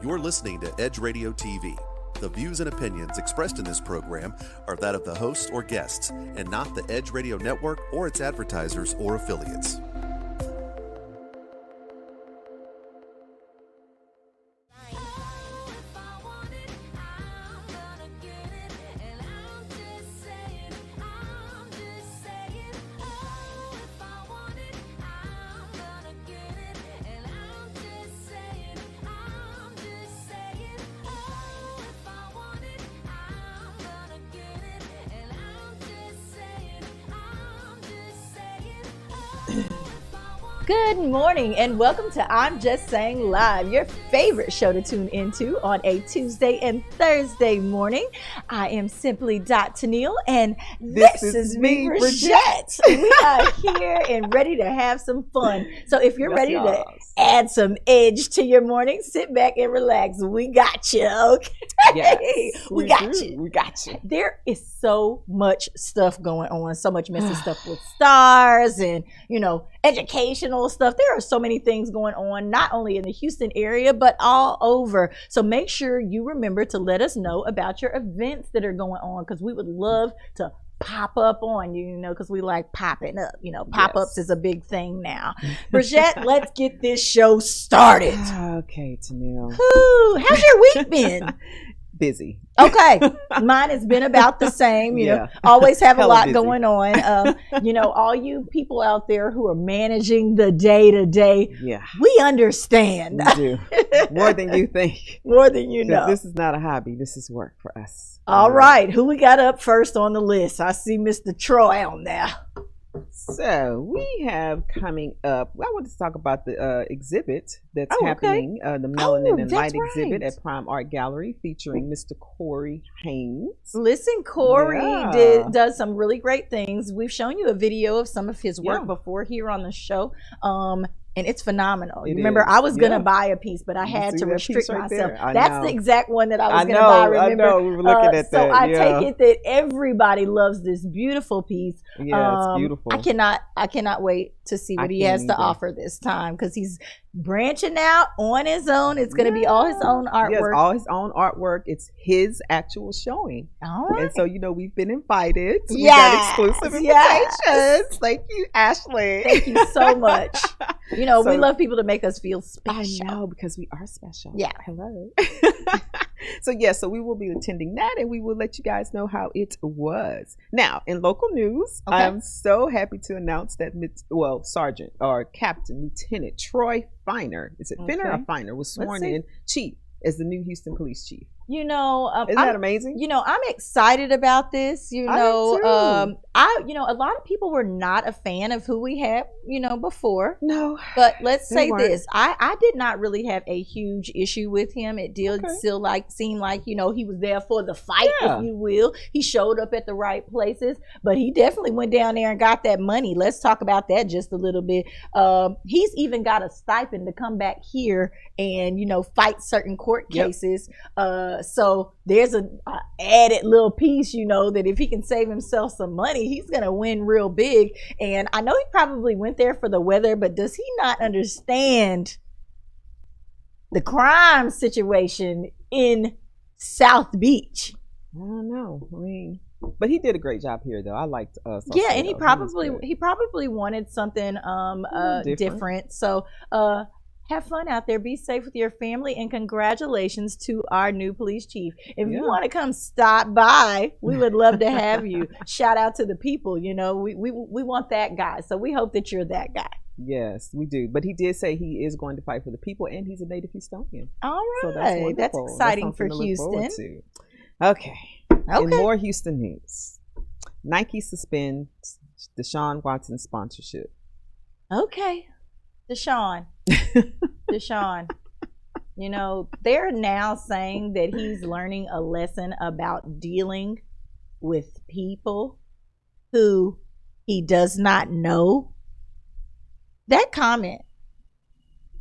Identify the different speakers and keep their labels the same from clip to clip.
Speaker 1: You're listening to Edge Radio TV. The views and opinions expressed in this program are that of the hosts or guests, and not the Edge Radio Network or its advertisers or affiliates.
Speaker 2: Good morning and welcome to I'm Just Saying Live, your favorite show to tune into on a Tuesday and Thursday morning. I am simply Tennille and this is me, Bridgette. We are here and ready to have some fun. So if you're ready to add some edge to your morning, sit back and relax. We got you, okay?
Speaker 3: Yes,
Speaker 2: we got you.
Speaker 3: We got you.
Speaker 2: There is so much stuff going on, so much messy stuff with stars and, educational stuff. There are so many things going on, not only in the Houston area, but all over. So make sure you remember to let us know about your events that are going on, because we would love to pop up on you, because we like popping up. Pop-ups is a big thing now. Bridgette, let's get this show started.
Speaker 3: Okay, Tennille.
Speaker 2: How's your week been?
Speaker 3: Busy.
Speaker 2: Okay. Mine has been about the same, always have a lot
Speaker 3: busy.
Speaker 2: going on. All you people out there who are managing the day to day, we understand.
Speaker 3: We do. More than you think.
Speaker 2: More than you know.
Speaker 3: This is not a hobby. This is work for us.
Speaker 2: All right. Who we got up first on the list? I see Mr. Troy on there.
Speaker 3: So we have coming up, I want to talk about the exhibit that's happening, the Melanin and Light exhibit at Prime Art Gallery, featuring Mr. Corey Haynes.
Speaker 2: Listen, Corey does some really great things. We've shown you a video of some of his work before here on the show. And it's phenomenal. Remember, I was going to buy a piece, but I had to restrict myself. That's the exact one that I was going to buy, remember?
Speaker 3: I know, we were looking at that.
Speaker 2: So I take it that everybody loves this beautiful piece.
Speaker 3: Yeah, it's beautiful.
Speaker 2: I cannot wait to see what he has to offer this time, because he's branching out on his own. It's going to be all his own artwork.
Speaker 3: Yes, all his own artwork. It's his actual showing.
Speaker 2: All right.
Speaker 3: And so, we've been invited. We got exclusive invitations. Thank you, Ashley.
Speaker 2: Thank you so much. We love people to make us feel special.
Speaker 3: I know, because we are special.
Speaker 2: Yeah.
Speaker 3: Hello. So we will be attending that, and we will let you guys know how it was. Now, in local news, I'm so happy to announce that, Sergeant or Captain Lieutenant Troy Finer, is it Finer or Finer, was sworn in chief as the new Houston Police Chief.
Speaker 2: Isn't
Speaker 3: that amazing?
Speaker 2: I'm excited about this. A lot of people were not a fan of who we had, before.
Speaker 3: No.
Speaker 2: But let's say this. I did not really have a huge issue with him. It did still seem like, he was there for the fight, if you will. He showed up at the right places, but he definitely went down there and got that money. Let's talk about that just a little bit. He's even got a stipend to come back here and, fight certain court cases. So there's an added little piece, that if he can save himself some money, he's going to win real big. And I know he probably went there for the weather, but does he not understand the crime situation in South Beach?
Speaker 3: I don't know. But he did a great job here, though. I liked
Speaker 2: and he probably wanted something different. So have fun out there. Be safe with your family, and congratulations to our new police chief. If you want to come stop by, we would love to have you. Shout out to the people. We want that guy. So we hope that you're that guy.
Speaker 3: Yes, we do. But he did say he is going to fight for the people, and he's a native Houstonian.
Speaker 2: All right.
Speaker 3: So
Speaker 2: that's exciting for Houston.
Speaker 3: Okay. In more Houston news, Nike suspends Deshaun Watson sponsorship.
Speaker 2: Okay. Deshaun. They're now saying that he's learning a lesson about dealing with people who he does not know. That comment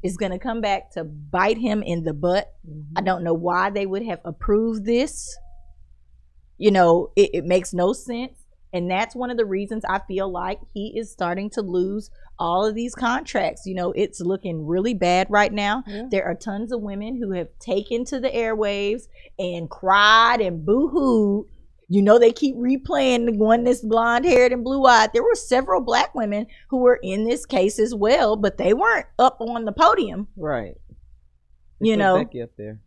Speaker 2: is going to come back to bite him in the butt. I don't know why they would have approved this. It makes no sense. And that's one of the reasons I feel like he is starting to lose all of these contracts. You know, it's looking really bad right now. Yeah. There are tons of women who have taken to the airwaves and cried and boo-hooed. You know, they keep replaying the one that's blonde-haired and blue-eyed. There were several black women who were in this case as well, but they weren't up on the podium.
Speaker 3: Right.
Speaker 2: You know,
Speaker 3: Becky up there.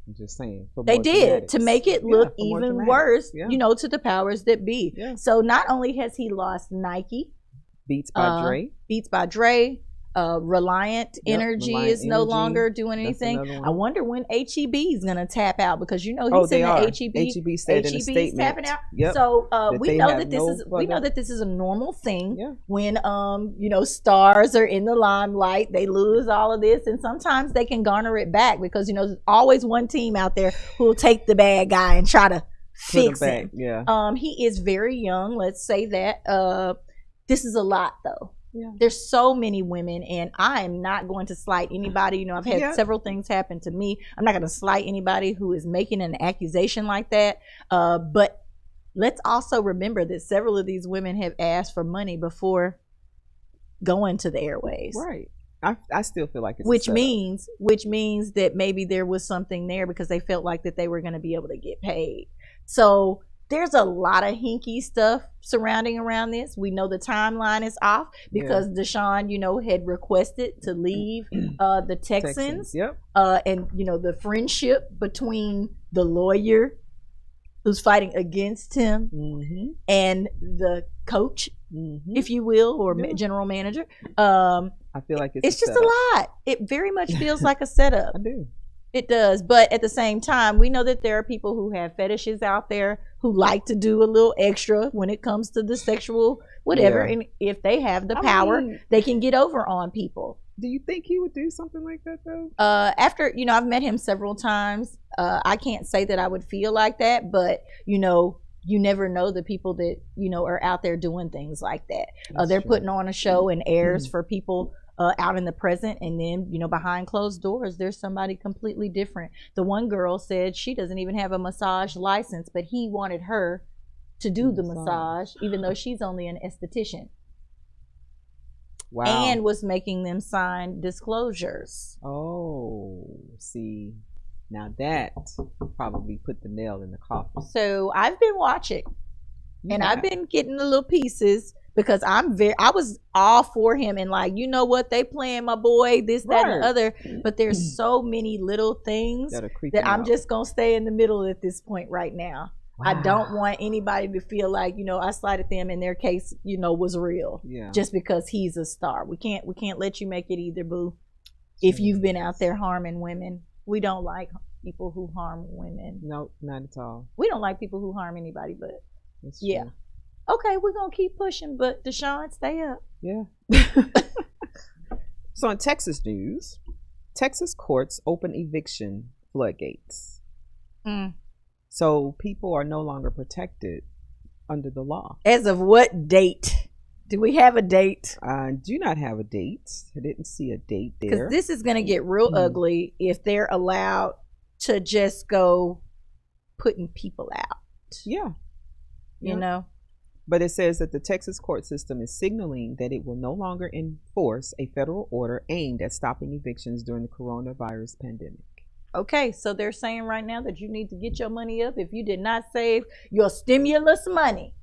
Speaker 3: I'm just saying.
Speaker 2: They did to make it look even worse, you know, to the powers that be. Yeah. So not only has he lost Nike,
Speaker 3: Beats by
Speaker 2: Dre, Reliant Energy is no longer doing anything. I wonder when HEB is going to tap out, because you know he's in the HEB.
Speaker 3: HEB said in a statement,
Speaker 2: tapping out. Yep. So we know that this is a normal thing when you know, stars are in the limelight. They lose all of this, and sometimes they can garner it back, because you know there's always one team out there who will take the bad guy and try to fix him.
Speaker 3: Yeah.
Speaker 2: He is very young. Let's say that. This is a lot, though. Yeah. There's so many women, and I am not going to slight anybody. You know, I've had several things happen to me. I'm not going to slight anybody who is making an accusation like that. But let's also remember that several of these women have asked for money before going to the airways.
Speaker 3: Right. I still feel like it's
Speaker 2: which means that maybe there was something there, because they felt like that they were going to be able to get paid. So there's a lot of hinky stuff surrounding around this. We know the timeline is off because Deshaun, you know, had requested to leave the Texans.
Speaker 3: Yep.
Speaker 2: And, you know, the friendship between the lawyer who's fighting against him and the coach, if you will, or general manager.
Speaker 3: I feel like it's
Speaker 2: just a lot. It very much feels like a setup.
Speaker 3: I do.
Speaker 2: It does. But at the same time, we know that there are people who have fetishes out there who like to do a little extra when it comes to the sexual whatever. Yeah. And if they have the power, they can get over on people.
Speaker 3: Do you think he would do something like that, though?
Speaker 2: After, you know, I've met him several times. I can't say that I would feel like that, but, you know, you never know the people that, you know, are out there doing things like that. They're putting on a show and airs for people out in the present, and then, you know, behind closed doors there's somebody completely different. The one girl said she doesn't even have a massage license, but he wanted her to do the massage even though she's only an esthetician.
Speaker 3: Wow.
Speaker 2: And was making them sign disclosures.
Speaker 3: Oh, see, now that probably put the nail in the coffin.
Speaker 2: So I've been watching and I've been getting the little pieces, because I was all for him, and like, you know what, they playing my boy, this, that, and the other. But there's so many little things that I'm just gonna stay in the middle at this point right now. Wow. I don't want anybody to feel like, you know, I slighted them and their case, you know, was real. Just because he's a star. We can't let you make it either, boo. If you've been out there harming women, we don't like people who harm women.
Speaker 3: No, not at all.
Speaker 2: We don't like people who harm anybody, but okay, we're going to keep pushing, but Deshaun, stay up.
Speaker 3: Yeah. So in Texas news, Texas courts open eviction floodgates. So people are no longer protected under the law.
Speaker 2: As of what date? Do we have a date?
Speaker 3: I do not have a date. I didn't see a date there.
Speaker 2: Because this is going to get real ugly if they're allowed to just go putting people out.
Speaker 3: Yeah.
Speaker 2: You know?
Speaker 3: But it says that the Texas court system is signaling that it will no longer enforce a federal order aimed at stopping evictions during the coronavirus pandemic.
Speaker 2: Okay, so they're saying right now that you need to get your money up if you did not save your stimulus money.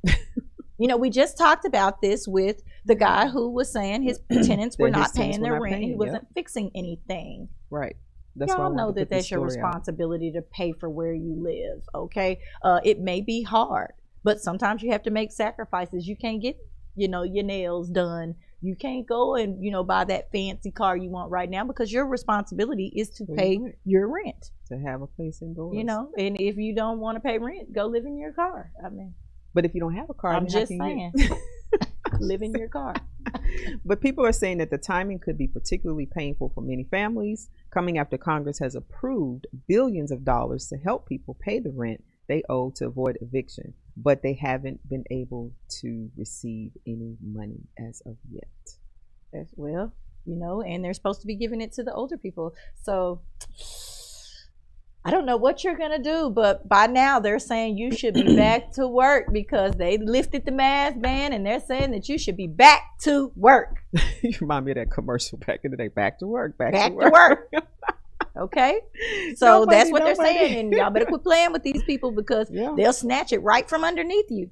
Speaker 2: You know, we just talked about this with the guy who was saying his tenants were not paying their rent. He wasn't fixing anything.
Speaker 3: Right.
Speaker 2: Y'all know that that's your responsibility to pay for where you live, okay? It may be hard, but sometimes you have to make sacrifices. You can't get, you know, your nails done. You can't go and, you know, buy that fancy car you want right now, because your responsibility is to pay your rent.
Speaker 3: To have a place indoors.
Speaker 2: You know, and if you don't want to pay rent, go live in your car. I mean,
Speaker 3: but if you don't have a car,
Speaker 2: I'm just saying, live in your car.
Speaker 3: But people are saying that the timing could be particularly painful for many families, coming after Congress has approved billions of dollars to help people pay the rent they owe to avoid eviction, but they haven't been able to receive any money as of yet.
Speaker 2: Well, you know, and they're supposed to be giving it to the older people. So I don't know what you're going to do, but by now they're saying you should be back to work because they lifted the mask ban and they're saying that you should be back to work.
Speaker 3: You remind me of that commercial back in the day. Back to work. Back to
Speaker 2: work. Okay. So that's what they're saying. And y'all better quit playing with these people because they'll snatch it right from underneath you.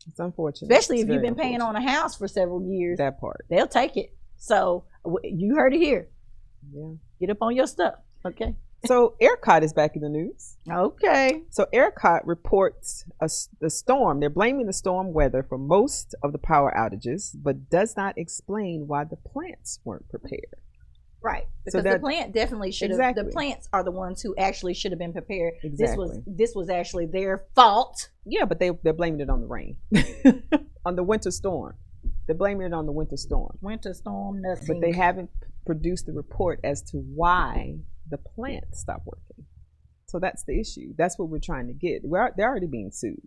Speaker 3: It's unfortunate.
Speaker 2: Especially if you've been paying on a house for several years.
Speaker 3: That part.
Speaker 2: They'll take it. So you heard it here.
Speaker 3: Yeah.
Speaker 2: Get up on your stuff. Okay.
Speaker 3: So ERCOT is back in the news.
Speaker 2: Okay.
Speaker 3: So ERCOT reports the storm. They're blaming the storm weather for most of the power outages, but does not explain why the plants weren't prepared.
Speaker 2: Right. Because the plant definitely should have. The plants are the ones who actually should have been prepared.
Speaker 3: Exactly.
Speaker 2: This was actually their fault.
Speaker 3: Yeah, but they're blaming it on the rain. On the winter storm. They're blaming it on the winter storm.
Speaker 2: Winter storm, nothing.
Speaker 3: But they haven't produced the report as to why the plant stopped working. So that's the issue. That's what we're trying to get. They're already being sued.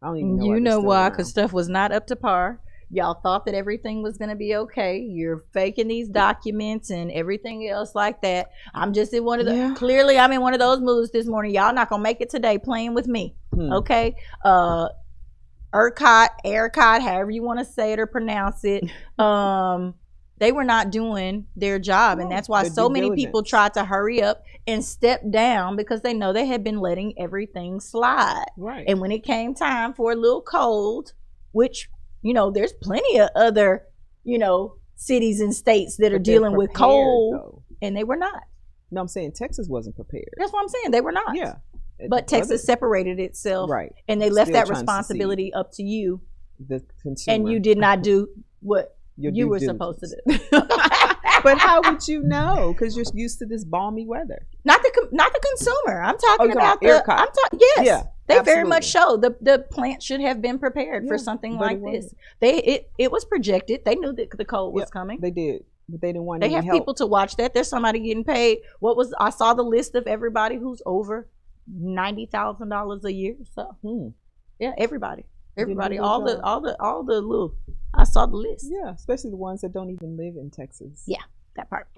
Speaker 3: I don't even know.
Speaker 2: You know why? Because stuff was not up to par. Y'all thought that everything was going to be okay. You're faking these documents and everything else like that. I'm just in one of the, clearly I'm in one of those moods this morning. Y'all not going to make it today playing with me. Okay. ERCOT, however you want to say it or pronounce it. They were not doing their job. And that's why so many people tried to hurry up and step down because they know they had been letting everything slide.
Speaker 3: Right.
Speaker 2: And when it came time for a little cold, which, you know, there's plenty of other, you know, cities and states that are dealing with cold, and they were not.
Speaker 3: No, I'm saying Texas wasn't prepared.
Speaker 2: That's what I'm saying. They were not.
Speaker 3: Yeah.
Speaker 2: But Texas separated itself.
Speaker 3: Right.
Speaker 2: And they left that responsibility up to you.
Speaker 3: The consumer. And
Speaker 2: you did not do what you were supposed to do.
Speaker 3: But how would you know? Because you're used to this balmy weather.
Speaker 2: Not the consumer. I'm talking about
Speaker 3: ERCOT.
Speaker 2: Yes.
Speaker 3: Yeah.
Speaker 2: They very much show the plant should have been prepared for something like this. It was projected. They knew that the cold was coming.
Speaker 3: They did, but they didn't want.
Speaker 2: They have people to watch that. There's somebody getting paid. I saw the list of everybody who's over $90,000 a year. So yeah, everybody, all the little. I saw the list.
Speaker 3: Yeah, especially the ones that don't even live in Texas.
Speaker 2: Yeah, that part.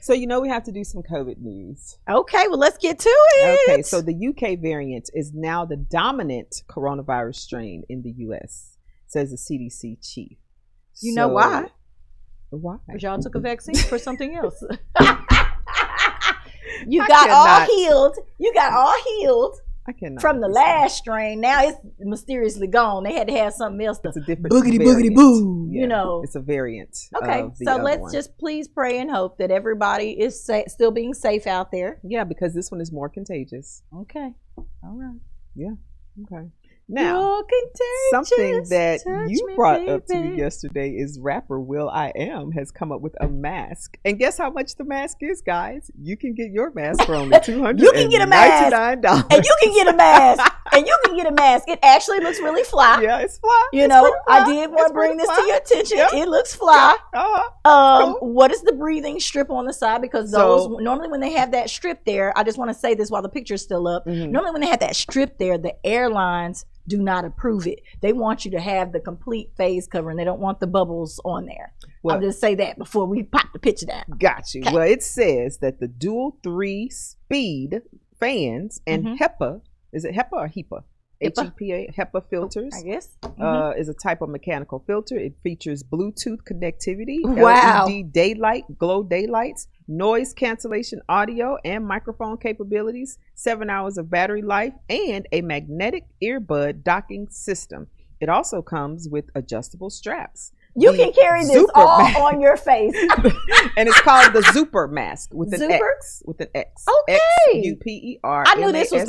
Speaker 3: So, you know, we have to do some COVID news.
Speaker 2: Okay, well, let's get to it.
Speaker 3: Okay, so the UK variant is now the dominant coronavirus strain in the US, says the CDC chief.
Speaker 2: You know why?
Speaker 3: Why?
Speaker 2: Because y'all took a vaccine for something else. You got all healed.
Speaker 3: I cannot
Speaker 2: from the last strain. Now it's mysteriously gone. They had to have something else to
Speaker 3: it's a different
Speaker 2: boogity boo.
Speaker 3: Yeah,
Speaker 2: you know,
Speaker 3: it's a variant.
Speaker 2: Okay, so let's just please pray and hope that everybody is still being safe out there.
Speaker 3: Yeah, because this one is more contagious.
Speaker 2: Okay, all right.
Speaker 3: Yeah. Okay. Now, something that you brought up to me yesterday is rapper will.i.am has come up with a mask. And guess how much the mask is, guys? You can get your mask for only $299.
Speaker 2: You can get a mask. And you can get a mask. And you can get a mask. It actually looks really fly.
Speaker 3: Yeah, it's fly.
Speaker 2: You know, I did want to bring this to your attention. Yep. It looks fly. Cool. What is the breathing strip on the side? Because normally when they have that strip there, I just want to say this while the picture's still up. Normally when they have that strip there, the airlines do not approve it. They want you to have the complete face cover and they don't want the bubbles on there. Well, I'll just say that before we pop the picture down.
Speaker 3: Got you. Okay. Well, it says that the dual 3-speed fans and HEPA, is it HEPA or HEPA? HEPA, HEPA filters.
Speaker 2: I guess.
Speaker 3: Is a type of mechanical filter. It features Bluetooth connectivity, LED daylight, glow daylights, noise cancellation audio and microphone capabilities, 7 hours of battery life, and a magnetic earbud docking system. It also comes with adjustable straps.
Speaker 2: You can carry this all on your face.
Speaker 3: And it's called the Zuper mask with an X. With an X.
Speaker 2: Okay.
Speaker 3: X-U-P-E-R.
Speaker 2: I knew this was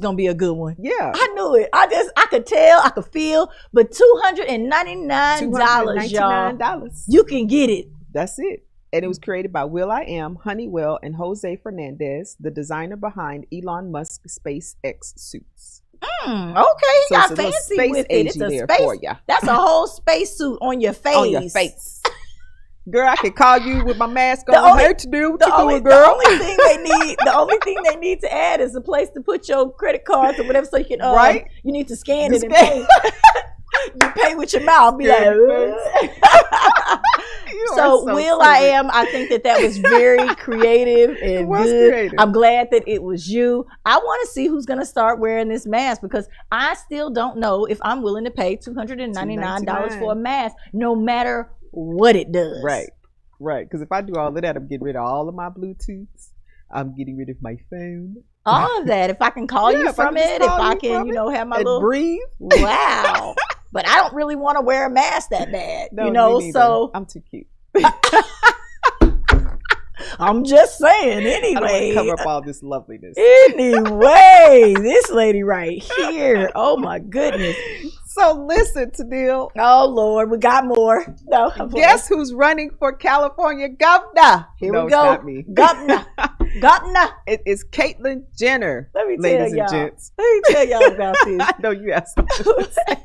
Speaker 2: gonna be a good one.
Speaker 3: Yeah.
Speaker 2: I knew it. I could tell, I could feel, but $299, y'all. You can get it.
Speaker 3: That's it. And it was created by will.i.am, Honeywell, and Jose Fernandez, the designer behind Elon Musk's SpaceX suits.
Speaker 2: Okay, you got fancy with it. It's a space. That's a whole space suit on your face.
Speaker 3: On your face. Girl, I can call you with my mask on. Hate to do what you doing, girl.
Speaker 2: The only thing they need to add is a place to put your credit cards or whatever, so you can. You need to scan it and pay. You pay with your mouth. Be like, So will.i.am, I think that was very creative and good. Creative. I'm glad that it was you. I want to see who's going to start wearing this mask, because I still don't know if I'm willing to pay $299 for a mask, no matter what it does.
Speaker 3: Right. Because if I do all of that, I'm getting rid of all of my Bluetooths. I'm getting rid of my phone.
Speaker 2: All of that. If I can call you from it, if I can, have my little
Speaker 3: breathe.
Speaker 2: Wow. But I don't really want to wear a mask that bad, so
Speaker 3: I'm too cute.
Speaker 2: I'm just saying, anyway.
Speaker 3: I don't want to cover up all this loveliness.
Speaker 2: Anyway, this lady right here. Oh my goodness.
Speaker 3: So listen, Tennille.
Speaker 2: Oh Lord, we got more. No,
Speaker 3: guess who's running for California governor?
Speaker 2: Here we go. It's not me. Governor.
Speaker 3: It is Caitlyn Jenner.
Speaker 2: Let me tell
Speaker 3: ladies
Speaker 2: y'all.
Speaker 3: And gents.
Speaker 2: Let me tell y'all about this.
Speaker 3: I know you have something to say.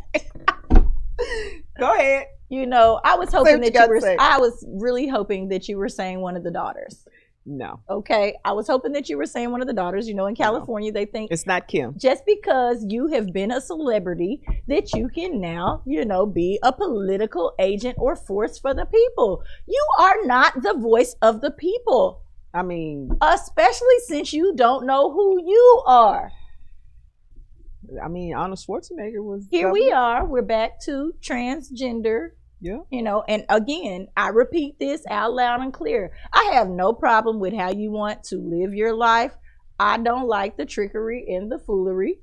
Speaker 3: Go ahead.
Speaker 2: I was hoping that you were. I was really hoping that you were saying one of the daughters.
Speaker 3: No.
Speaker 2: Okay. I was hoping that you were saying one of the daughters. In California, they think
Speaker 3: it's not Kim.
Speaker 2: Just because you have been a celebrity, that you can now, be a political agent or force for the people. You are not the voice of the people.
Speaker 3: I mean,
Speaker 2: especially since you don't know who you are.
Speaker 3: I mean, Arnold Schwarzenegger was.
Speaker 2: Here we are. We're back to transgender.
Speaker 3: Yeah.
Speaker 2: And again, I repeat this out loud and clear. I have no problem with how you want to live your life. I don't like the trickery and the foolery.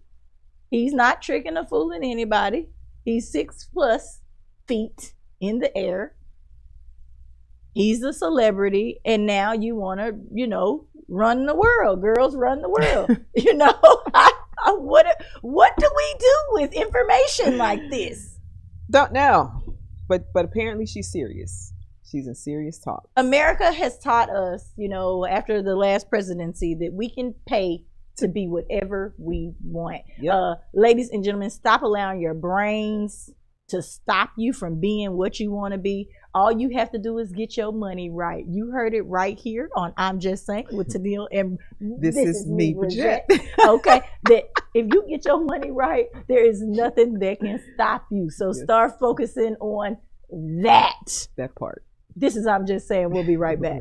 Speaker 2: He's not tricking or fooling anybody. He's 6+ feet in the air. He's a celebrity, and now you want to, run the world. Girls run the world. What do we do with information like this?
Speaker 3: Don't know. But apparently she's serious. She's in serious talk.
Speaker 2: America has taught us, after the last presidency, that we can pay to be whatever we want.
Speaker 3: Yep.
Speaker 2: Ladies and gentlemen, stop allowing your brains to stop you from being what you want to be. All you have to do is get your money right. You heard it right here on I'm Just Saying with Tennille, and
Speaker 3: this is me, Bridget.
Speaker 2: Okay, that if you get your money right, there is nothing that can stop you. So start focusing on that
Speaker 3: part.
Speaker 2: This is I'm Just Saying. We'll be right back.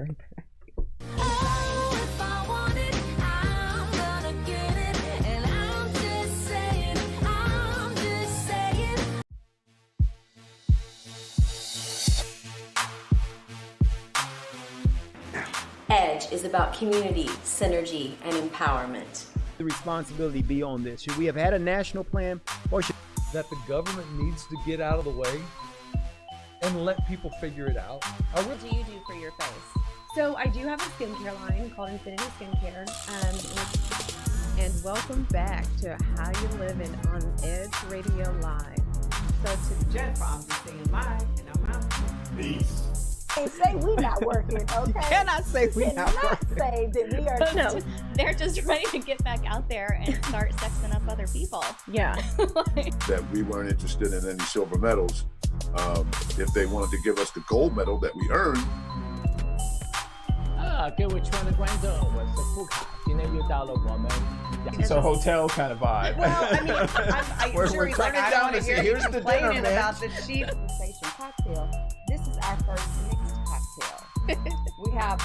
Speaker 4: EDGE is about community, synergy, and empowerment.
Speaker 5: The responsibility be on this. Should we have had a national plan, or should
Speaker 6: that the government needs to get out of the way and let people figure it out?
Speaker 7: What do you do for your face? So I do have a skincare line called Infinity Skincare. And welcome back to How You Living on Edge Radio Live. So to
Speaker 3: Jennifer, I'm just saying live, and I'm out.
Speaker 6: Peace.
Speaker 2: Can't say we not working, okay?
Speaker 3: You cannot say we not working.
Speaker 2: Say that we are.
Speaker 8: No, they're just ready to get back out there and start sexing up other people.
Speaker 7: Yeah.
Speaker 9: That we weren't interested in any silver medals. If they wanted to give us the gold medal that we earned.
Speaker 10: 各位亲爱的观众，我是富卡，今天又到了我们
Speaker 11: It's a hotel kind of vibe.
Speaker 3: Well, I mean, I'm sure he's like, I don't want to hear you complaining about the cheap sensation cocktail. This is our first mixed cocktail. We have...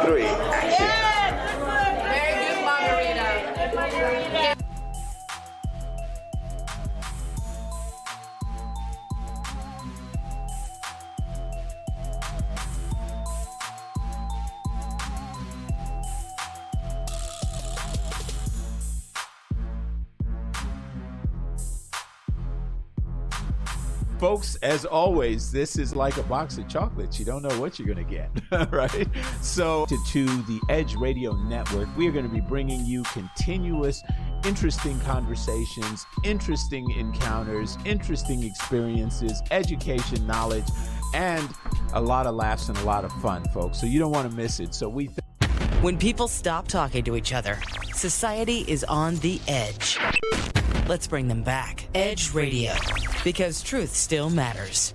Speaker 11: Three.
Speaker 3: Yes! Very good margarita.
Speaker 11: Folks, as always, this is like a box of chocolates. You don't know what you're going to get, right? So to the Edge Radio Network, we are going to be bringing you continuous, interesting conversations, interesting encounters, interesting experiences, education, knowledge, and a lot of laughs and a lot of fun, folks. So you don't want to miss it. So
Speaker 12: when people stop talking to each other, society is on the edge. Let's bring them back. Edge Radio, because truth still matters.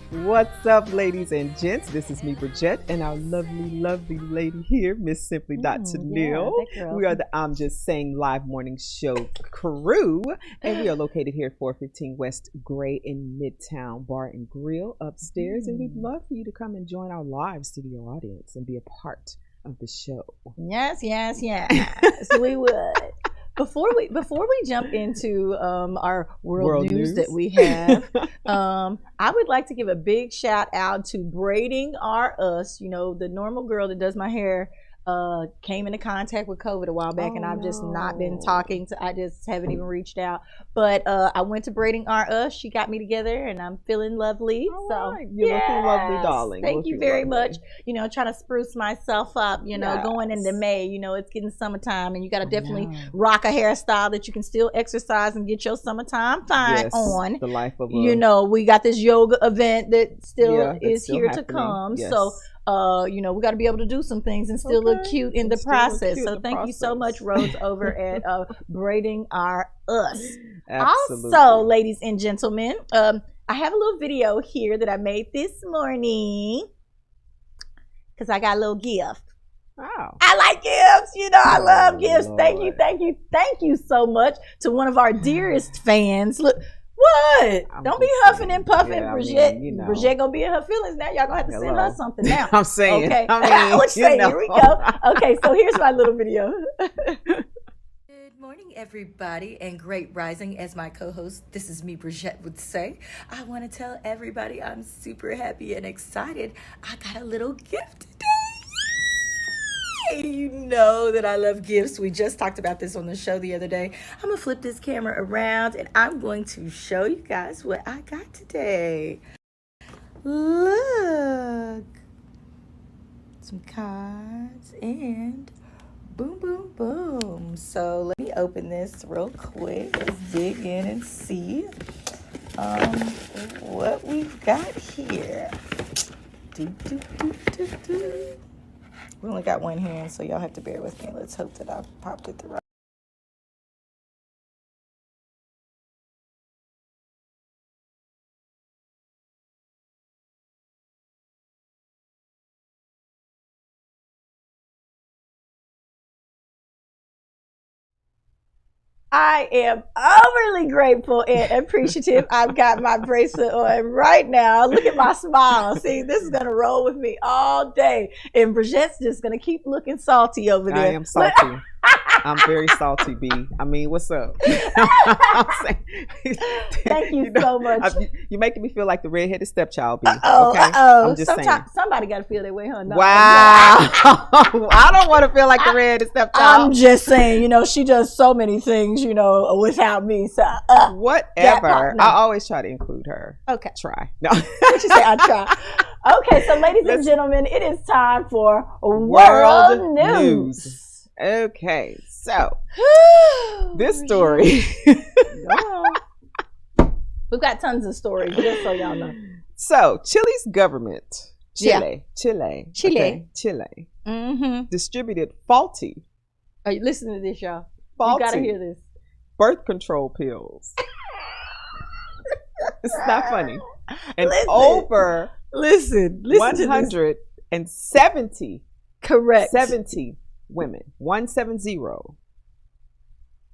Speaker 3: What's up, ladies and gents? This is me, Bridget, and our lovely, lovely lady here, Miss Simply Dr. Neil. We are the I'm Just Saying live morning show crew, and we are located here at 415 West Gray in Midtown Bar and Grill upstairs, and we'd love for you to come and join our live studio audience and be a part of the show.
Speaker 2: Yes, we would. Before we jump into our world news that we have, I would like to give a big shout out to Braiding R Us. You know, the normal girl that does my hair came into contact with COVID a while back, and I've just not been talking to. I just haven't even reached out. But I went to Braiding R Us. She got me together, and I'm feeling lovely.
Speaker 3: You're looking lovely, darling.
Speaker 2: Thank you very much. You know, trying to spruce myself up. You know, going into May. You know, it's getting summertime, and you got to definitely rock a hairstyle that you can still exercise and get your summertime fine on.
Speaker 3: The life of
Speaker 2: you know, we got this yoga event that still is here to come.
Speaker 3: Yes.
Speaker 2: So. You know, we got to be able to do some things and still look cute in the process. So thank you so much, Rose, over at Braiding R Us.
Speaker 3: Absolutely.
Speaker 2: Also, ladies and gentlemen, I have a little video here that I made this morning because I got a little gift.
Speaker 3: Wow.
Speaker 2: I like gifts. You know, I love gifts. Lord. Thank you so much to one of our dearest fans. Look. What? Don't be huffing and puffing, Bridget. Bridget gonna be in her feelings now. Y'all gonna have to send her something now.
Speaker 3: I'm saying.
Speaker 2: Okay.
Speaker 3: What
Speaker 2: you say? Here we go. Okay, so here's my little video.
Speaker 13: Good morning, everybody, and great rising. As my co-host, this is me, Bridget, would say. I want to tell everybody I'm super happy and excited. I got a little gift today. You know that I love gifts. We just talked about this on the show the other day. I'm going to flip this camera around and I'm going to show you guys what I got today. Look. Some cards and boom, boom, boom. So let me open this real quick. Let's dig in and see what we've got here. We only got one hand, so y'all have to bear with me. Let's hope that I popped it the right.
Speaker 2: I am overly grateful and appreciative. I've got my bracelet on right now. Look at my smile. See, this is going to roll with me all day. And Bridget's just going to keep looking salty over there.
Speaker 3: I am salty. I'm very salty, B. I mean, what's up?
Speaker 2: Thank you so much.
Speaker 3: You're making me feel like the redheaded stepchild, B.
Speaker 2: I'm just
Speaker 3: saying.
Speaker 2: Somebody got to feel that way, huh? No,
Speaker 3: wow. I don't want to feel like the redheaded stepchild.
Speaker 2: I'm just saying, you know, she does so many things, you know, without me. So
Speaker 3: whatever. I always try to include her.
Speaker 2: Okay.
Speaker 3: Try. No.
Speaker 2: What you say? I try. Okay, so ladies and gentlemen, it is time for World News.
Speaker 3: Okay, so this story.
Speaker 2: We've got tons of stories, just so y'all know.
Speaker 3: So Chile's government, Chile, distributed faulty.
Speaker 2: Are you listening to this, y'all?
Speaker 3: Faulty.
Speaker 2: You gotta hear this.
Speaker 3: Birth control pills. It's not funny. And over 170.
Speaker 2: Correct.
Speaker 3: 70 women. 170.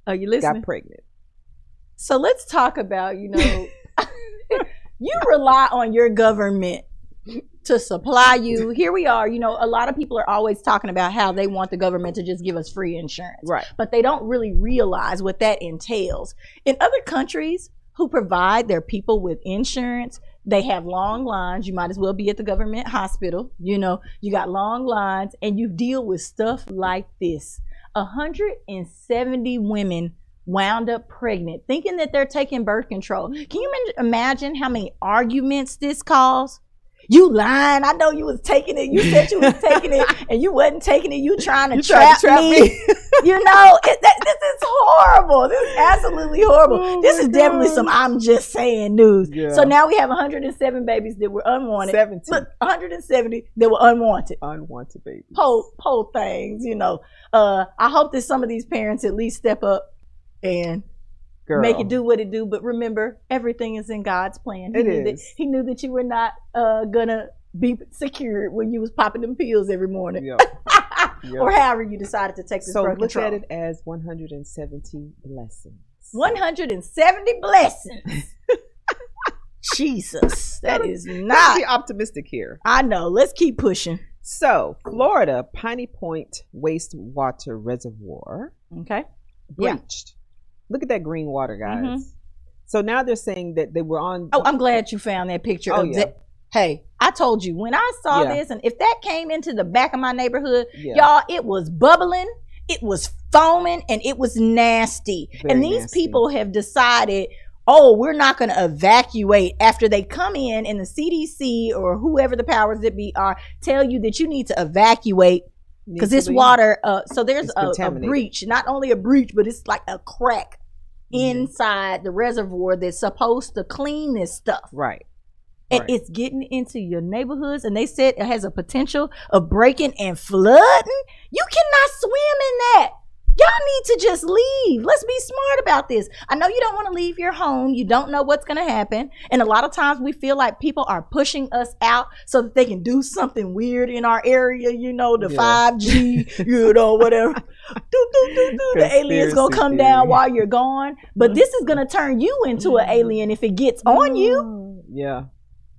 Speaker 2: Are you listening?
Speaker 3: Got pregnant.
Speaker 2: So let's talk about, you know, you rely on your government to supply you. Here we are, you know, a lot of people are always talking about how they want the government to just give us free insurance.
Speaker 3: Right.
Speaker 2: But they don't really realize what that entails. In other countries who provide their people with insurance, they have long lines. You might as well be at the government hospital. You know, you got long lines and you deal with stuff like this. 170 women wound up pregnant thinking that they're taking birth control. Can you imagine how many arguments this caused? You lying. I know you was taking it. You said you was taking it and you wasn't taking it. You trying to trap me. You know, this is horrible. This is absolutely horrible. Oh, this is definitely some I'm just saying news. Yeah. So now we have 107 babies that were unwanted.
Speaker 3: 70.
Speaker 2: Look, 170 that were unwanted.
Speaker 3: Unwanted babies.
Speaker 2: Poor things, you know. I hope that some of these parents at least step up and make it do what it do. But remember, everything is in God's plan. He knew that you were not gonna be secured when you was popping them pills every morning.
Speaker 3: Yep.
Speaker 2: Or however you decided to take this birth control.
Speaker 3: So look at it as 170 blessings.
Speaker 2: 170 blessings. Jesus, that is not.
Speaker 3: Let's be optimistic here.
Speaker 2: I know. Let's keep pushing.
Speaker 3: So, Florida Piney Point wastewater reservoir.
Speaker 2: Okay.
Speaker 3: Breached. Look at that green water, guys. So now they're saying that they were on.
Speaker 2: Oh, I'm glad you found that picture of that. Hey, I told you when I saw this, and if that came into the back of my neighborhood, y'all, it was bubbling, it was foaming, and it was nasty.
Speaker 3: Very
Speaker 2: and these
Speaker 3: nasty.
Speaker 2: people have decided, oh, we're not going to evacuate after they come in and the CDC or whoever the powers that be are tell you that you need to evacuate because this water, so there's a breach, not only a breach, but it's like a crack inside the reservoir that's supposed to clean this stuff.
Speaker 3: Right.
Speaker 2: And it's getting into your neighborhoods, and they said it has a potential of breaking and flooding. You cannot swim in that. Y'all need to just leave. Let's be smart about this. I know you don't want to leave your home. You don't know what's going to happen. And a lot of times we feel like people are pushing us out so that they can do something weird in our area, you know, the 5G, you know, whatever. The alien's going to come down while you're gone. But this is going to turn you into an alien if it gets on you.
Speaker 3: Yeah.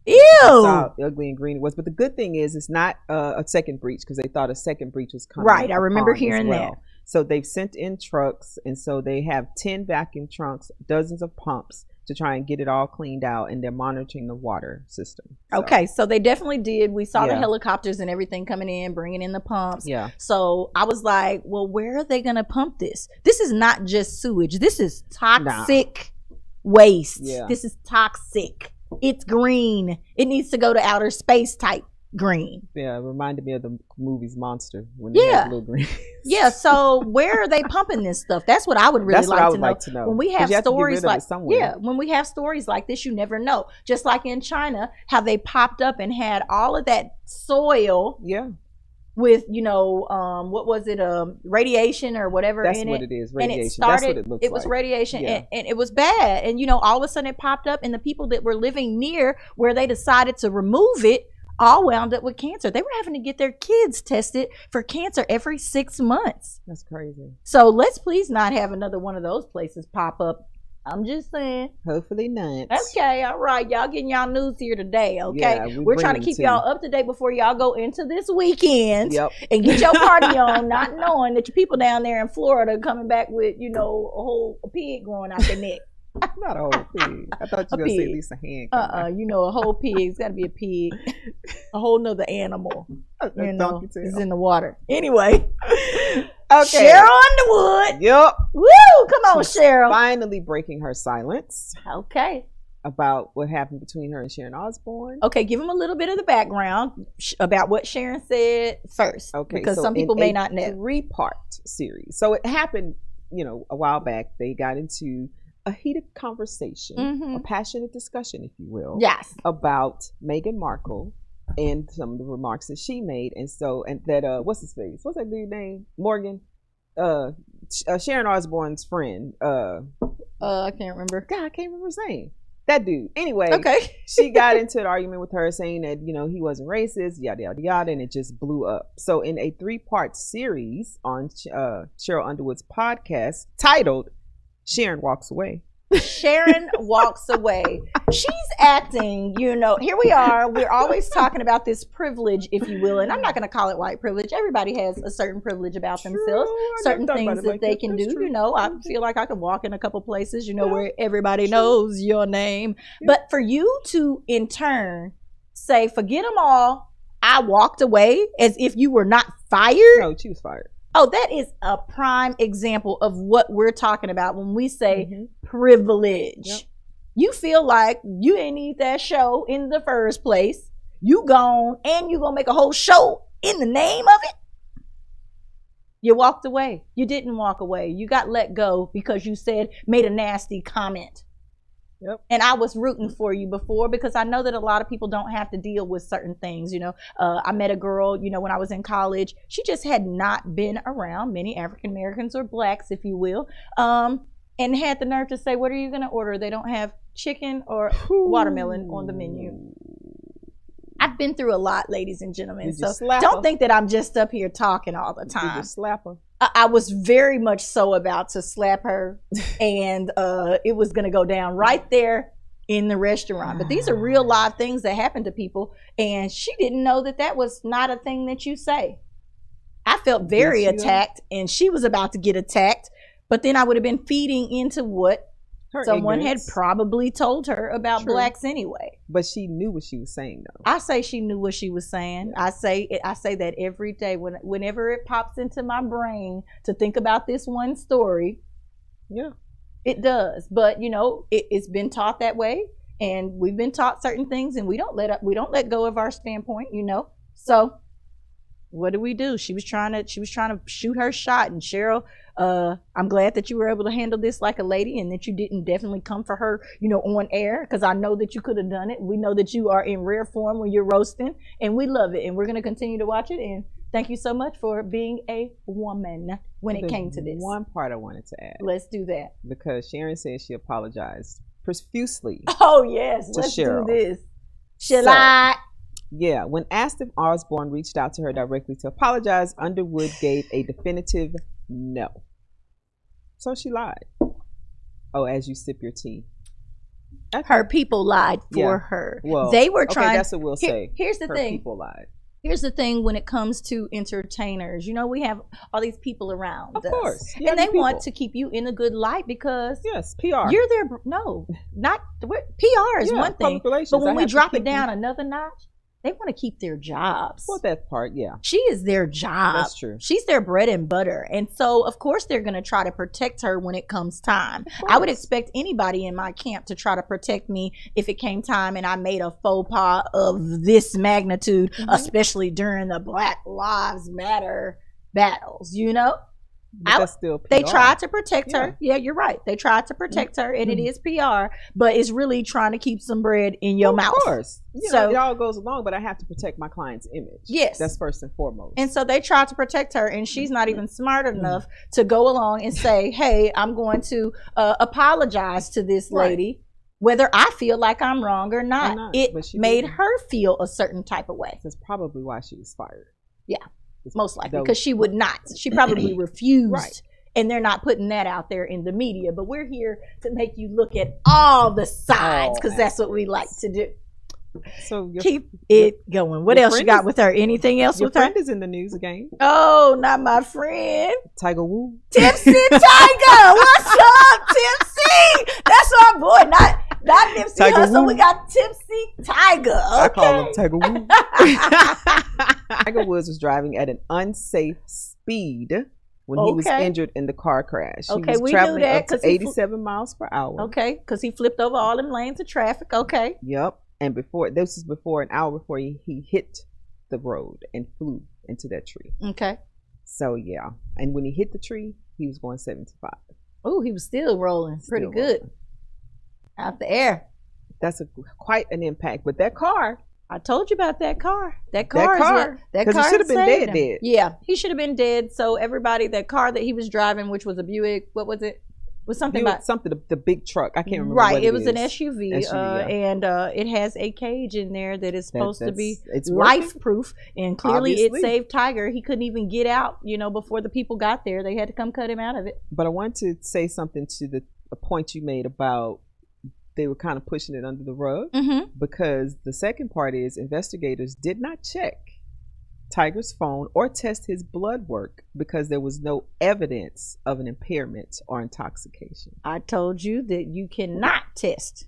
Speaker 2: Ew.
Speaker 3: That's how ugly and green it was. But the good thing is it's not a second breach because they thought a second breach was coming.
Speaker 2: Right. I remember hearing that.
Speaker 3: So they've sent in trucks, and so they have 10 vacuum trucks, dozens of pumps to try and get it all cleaned out, and they're monitoring the water system.
Speaker 2: Okay, so they definitely did. We saw the helicopters and everything coming in, bringing in the pumps.
Speaker 3: Yeah.
Speaker 2: So I was like, well, where are they going to pump this? This is not just sewage. This is toxic waste.
Speaker 3: Yeah.
Speaker 2: This is toxic. It's green. It needs to go to outer space type green.
Speaker 3: Yeah, it reminded me of the movies Monster when they had little green.
Speaker 2: Yeah, so where are they pumping this stuff? That's what I would really like to know. When we have stories like when we have stories like this, you never know. Just like in China, how they popped up and had all of that soil.
Speaker 3: Yeah.
Speaker 2: With, you know, what was it, radiation or whatever
Speaker 3: That's
Speaker 2: in
Speaker 3: what
Speaker 2: it.
Speaker 3: it is, radiation.
Speaker 2: And it started,
Speaker 3: That's what it looks
Speaker 2: it was
Speaker 3: like.
Speaker 2: radiation and it was bad. And, you know, all of a sudden it popped up and the people that were living near where they decided to remove it all wound up with cancer. They were having to get their kids tested for cancer every 6 months.
Speaker 3: That's crazy.
Speaker 2: So let's please not have another one of those places pop up. I'm just saying.
Speaker 3: Hopefully not.
Speaker 2: Okay, all right. Y'all getting y'all news here today, okay?
Speaker 3: Yeah,
Speaker 2: we're trying to keep y'all up to date before y'all go into this weekend.
Speaker 3: Yep.
Speaker 2: And get your party on, not knowing that your people down there in Florida coming back with, you know, a whole pig growing out their neck.
Speaker 3: Not a whole pig. I thought you were going to say at least a hand.
Speaker 2: You know, a whole pig. It's got to be a pig. A whole nother animal. You know, is in the water. Anyway.
Speaker 3: Okay.
Speaker 2: Cheryl Underwood.
Speaker 3: Yep.
Speaker 2: Woo! Come on, Cheryl.
Speaker 3: Finally breaking her silence.
Speaker 2: Okay.
Speaker 3: About what happened between her and Sharon Osbourne.
Speaker 2: Okay, give them a little bit of the background about what Sharon said first.
Speaker 3: Okay.
Speaker 2: Because some people may not know.
Speaker 3: 3-part series. So it happened, you know, a while back. They got into a heated conversation, a passionate discussion, if you will.
Speaker 2: Yes.
Speaker 3: About Meghan Markle and some of the remarks that she made. And so, and that, what's his face? What's that dude's name? Morgan? Sharon Osbourne's friend.
Speaker 2: I can't remember.
Speaker 3: God, I can't remember his name. That dude. Anyway,
Speaker 2: okay.
Speaker 3: She got into an argument with her saying that, you know, he wasn't racist, yada, yada, yada, and it just blew up. So in a 3-part series on Cheryl Underwood's podcast titled Sharon Walks Away.
Speaker 2: Sharon Walks Away. She's acting, you know, here we are. We're always talking about this privilege, if you will, and I'm not going to call it white privilege. Everybody has a certain privilege about themselves, certain things that they can do. You know, I feel like I can walk in a couple places, you know, where everybody knows your name. But for you to, in turn, say, forget them all, I walked away, as if you were not fired.
Speaker 3: No, she was fired.
Speaker 2: Oh, that is a prime example of what we're talking about when we say privilege. Yep. You feel like you didn't need that show in the first place. You gone and you gonna make a whole show in the name of it. You walked away. You didn't walk away. You got let go because you made a nasty comment.
Speaker 3: Yep.
Speaker 2: And I was rooting for you before because I know that a lot of people don't have to deal with certain things. You know, I met a girl, you know, when I was in college. She just had not been around many African Americans or blacks, if you will. and had the nerve to say, what are you going to order? They don't have chicken or watermelon on the menu. I've been through a lot, ladies and gentlemen. So don't think that I'm just up here talking all the time.
Speaker 3: Did you slap her?
Speaker 2: I was very much so about to slap her, and it was going to go down right there in the restaurant. But these are real live things that happen to people, and she didn't know that that was not a thing that you say. I felt very attacked, and she was about to get attacked, but then I would have been feeding into what someone had probably told her about blacks anyway.
Speaker 3: But she knew what she was saying, though.
Speaker 2: I say she knew what she was saying. I say that every day whenever it pops into my brain to think about this one story.
Speaker 3: Yeah,
Speaker 2: it does. But you know, it's been taught that way, and we've been taught certain things, and we don't let go of our standpoint. You know, so what do? She was trying to shoot her shot, and Cheryl. I'm glad that you were able to handle this like a lady, and that you didn't definitely come for her, you know, on air, because I know that you could have done it. We know that you are in rare form when you're roasting, and we love it, and we're going to continue to watch it. And thank you so much for being a woman when it came to this.
Speaker 3: One part I wanted to add.
Speaker 2: Let's do that.
Speaker 3: Because Sharon said she apologized profusely.
Speaker 2: Oh yes, let's
Speaker 3: Cheryl.
Speaker 2: do this. Shall I?
Speaker 3: Yeah, when asked if Osborne reached out to her directly to apologize, Underwood gave a definitive no. So she lied. Oh, as you sip your tea.
Speaker 2: Her people lied for her.
Speaker 3: Well,
Speaker 2: they were trying.
Speaker 3: Okay, that's what we'll say.
Speaker 2: Here's the thing.
Speaker 3: People lied.
Speaker 2: Here's the thing when it comes to entertainers. You know, we have all these people around us.
Speaker 3: Of course.
Speaker 2: And they want to keep you in a good light because
Speaker 3: PR.
Speaker 2: You're their PR is one thing. But when we drop it down another notch, they want to keep their jobs.
Speaker 3: Well, that part, yeah.
Speaker 2: She is their job.
Speaker 3: That's true.
Speaker 2: She's their bread and butter. And so, of course, they're going to try to protect her when it comes time. I would expect anybody in my camp to try to protect me if it came time and I made a faux pas of this magnitude, especially during the Black Lives Matter battles, you know?
Speaker 3: That's still PR.
Speaker 2: They tried to protect her. Yeah, you're right. They tried to protect her, and it is PR, but it's really trying to keep some bread in your mouth.
Speaker 3: Of course. You know, it all goes along, but I have to protect my client's image.
Speaker 2: Yes.
Speaker 3: That's first and foremost.
Speaker 2: And so they tried to protect her, and she's not even smart enough to go along and say, hey, I'm going to apologize to this lady, whether I feel like I'm wrong or not. It made her feel a certain type of way.
Speaker 3: That's probably why she was fired.
Speaker 2: Yeah. Most likely, because she would not. She probably refused. And they're not putting that out there in the media. But we're here to make you look at all the sides, because that's what we like to do.
Speaker 3: So
Speaker 2: keep it going. What else you got with her? Anything else with her?
Speaker 3: Your friend is in the news again.
Speaker 2: Oh, not my friend.
Speaker 3: Tiger Woo.
Speaker 2: Tipsy Tiger. What's up, Tipsy? That's our boy. Not Nipsey
Speaker 3: Tiger
Speaker 2: Hussle.
Speaker 3: Woo.
Speaker 2: We got Tipsy Tiger. Okay.
Speaker 3: I call him Tiger Woo. Tiger Woods was driving at an unsafe speed when he was injured in the car crash. He was traveling up to 87 miles per hour.
Speaker 2: Okay, because he flipped over all them lanes of traffic. Okay.
Speaker 3: Yep. And this was an hour before he hit the road and flew into that tree.
Speaker 2: Okay.
Speaker 3: So yeah, and when he hit the tree, he was going 75.
Speaker 2: Oh, he was still rolling pretty good out the air.
Speaker 3: That's quite an impact. But that car.
Speaker 2: I told you about that car. That
Speaker 3: car.
Speaker 2: That car
Speaker 3: should have been dead.
Speaker 2: Yeah, he should have been dead. So everybody, that car that he was driving, which was a Buick, what was it? Was something
Speaker 3: Buick, about the big truck. I can't remember.
Speaker 2: Right,
Speaker 3: what
Speaker 2: it was an SUV, and it has a cage in there that is supposed to be life proof. And clearly, it saved Tiger. He couldn't even get out. You know, before the people got there, they had to come cut him out of it.
Speaker 3: But I want to say something to a point you made about. They were kind of pushing it under the rug because the second part is investigators did not check Tiger's phone or test his blood work because there was no evidence of an impairment or intoxication.
Speaker 2: I told you that you cannot test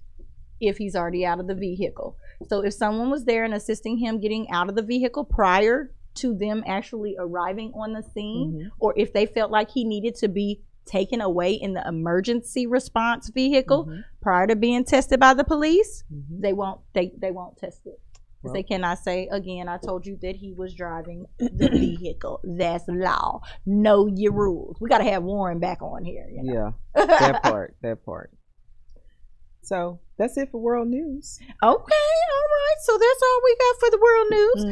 Speaker 2: if he's already out of the vehicle. So if someone was there and assisting him getting out of the vehicle prior to them actually arriving on the scene, or if they felt like he needed to be taken away in the emergency response vehicle prior to being tested by the police, they won't test it. Because they cannot say, again, I told you that he was driving the vehicle. That's law. Know your rules. We got to have Warren back on here. You know?
Speaker 3: Yeah, that part. So that's it for world news.
Speaker 2: Okay, all right. So that's all we got for the world news.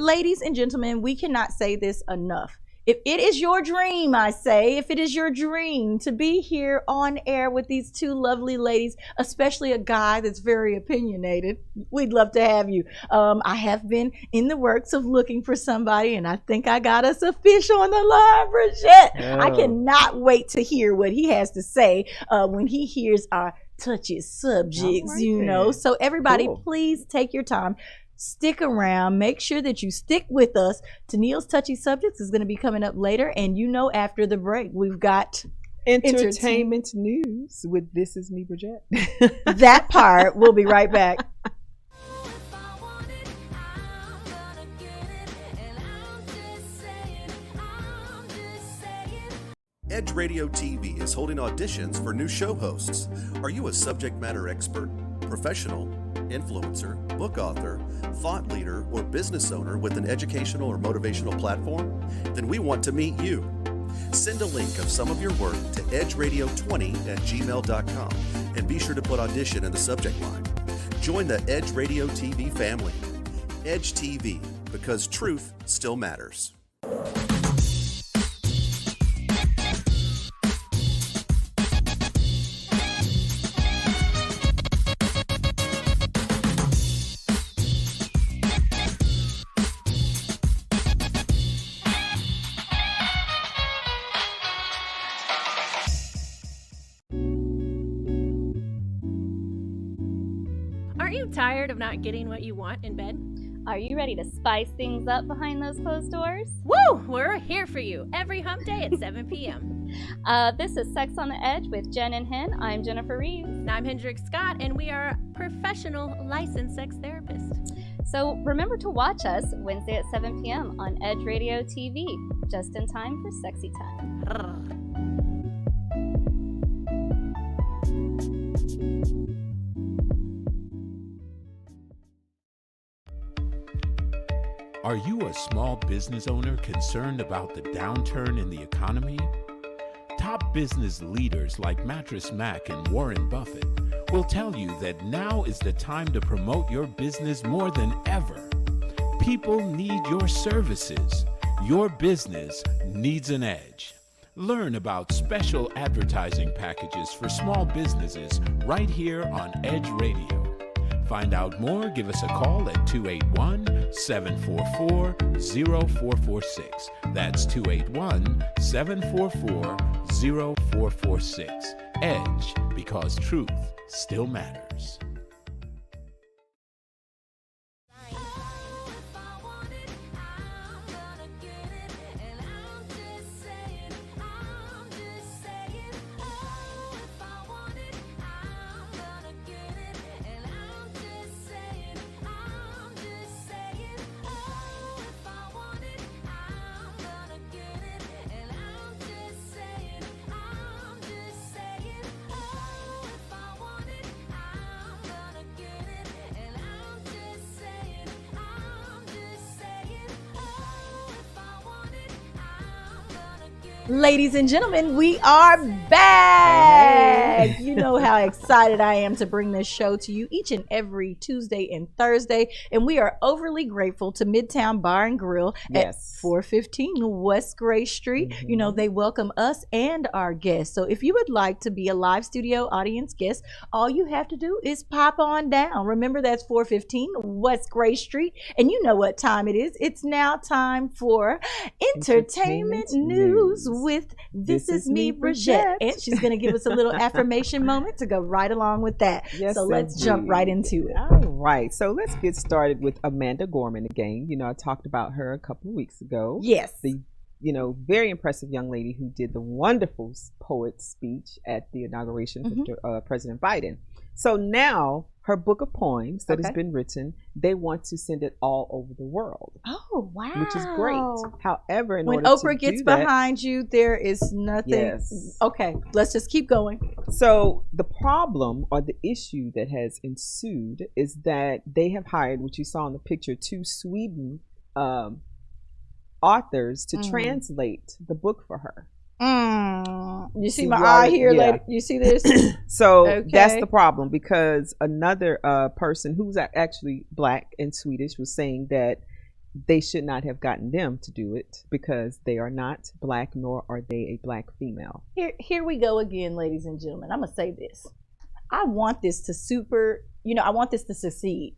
Speaker 2: Ladies and gentlemen, we cannot say this enough. If it is your dream, I say, if it is your dream to be here on air with these two lovely ladies, especially a guy that's very opinionated, we'd love to have you. I have been in the works of looking for somebody, and I think I got us a fish on the line, Bridgette.
Speaker 3: Oh.
Speaker 2: I cannot wait to hear what he has to say when he hears our touchy subjects,
Speaker 3: Right,
Speaker 2: you know. So everybody,
Speaker 3: cool.
Speaker 2: please take your time. Stick around. Make sure that you stick with us. Tennille's Touchy Subjects is going to be coming up later. And you know, after the break, we've got
Speaker 3: Entertainment news with This Is Me, Bridgette.
Speaker 2: that part. We'll be right back.
Speaker 1: Edge Radio TV is holding auditions for new show hosts. Are you a subject matter expert, professional, influencer, book author, thought leader, or business owner with an educational or motivational platform? Then we want to meet you. Send a link of some of your work to edgeradio20@gmail.com and be sure to put audition in the subject line. Join the Edge Radio TV family. Edge TV, because truth still matters.
Speaker 14: Aren't you tired of not getting what you want in bed?
Speaker 8: Are you ready to spice things up behind those closed doors?
Speaker 14: Woo! We're here for you every hump day at 7 p.m.
Speaker 8: This is Sex on the Edge with Jen and Hen. I'm Jennifer Reeves.
Speaker 14: And I'm Hendrik Scott, and we are professional licensed sex therapists.
Speaker 8: So remember to watch us Wednesday at 7 p.m. on Edge Radio TV, just in time for sexy time.
Speaker 11: Are you a small business owner concerned about the downturn in the economy? Top business leaders like Mattress Mac and Warren Buffett will tell you that now is the time to promote your business more than ever. People need your services. Your business needs an edge. Learn about special advertising packages for small businesses right here on Edge Radio. Find out more, give us a call at 281-744-0446. That's 281-744-0446. Edge, because truth still matters.
Speaker 2: Ladies and gentlemen, we are back. Hey. You know how excited I am to bring this show to you each and every Tuesday and Thursday. And we are overly grateful to Midtown Bar and Grill at 415 West Gray Street. Mm-hmm. You know, they welcome us and our guests. So if you would like to be a live studio audience guest, all you have to do is pop on down. Remember, that's 415 West Gray Street. And you know what time it is. It's now time for Entertainment News with This Is Me, Bridgette. And she's going to give us a little affirmation moment to go right along with that.
Speaker 3: Yes,
Speaker 2: so let's jump right into it.
Speaker 3: All right. So let's get started with Amanda Gorman again. You know, I talked about her a couple of weeks ago.
Speaker 2: Yes.
Speaker 3: The, you know, very impressive young lady who did the wonderful poet speech at the inauguration of President Biden. So now her book of poems that has been written, they want to send it all over the world.
Speaker 2: Oh, wow.
Speaker 3: Which is great. However,
Speaker 2: when Oprah gets behind you, there is nothing.
Speaker 3: Yes.
Speaker 2: Okay, let's just keep going.
Speaker 3: So the problem or the issue that has ensued is that they have hired, what you saw in the picture, 2 Sweden authors to translate the book for her.
Speaker 2: You see my eye here, lady? You see this?
Speaker 3: So that's the problem, because another person who's actually Black and Swedish was saying that they should not have gotten them to do it because they are not black, nor are they a black female.
Speaker 2: Here we go again, ladies and gentlemen. I'm gonna say this. I want this to I want this to succeed.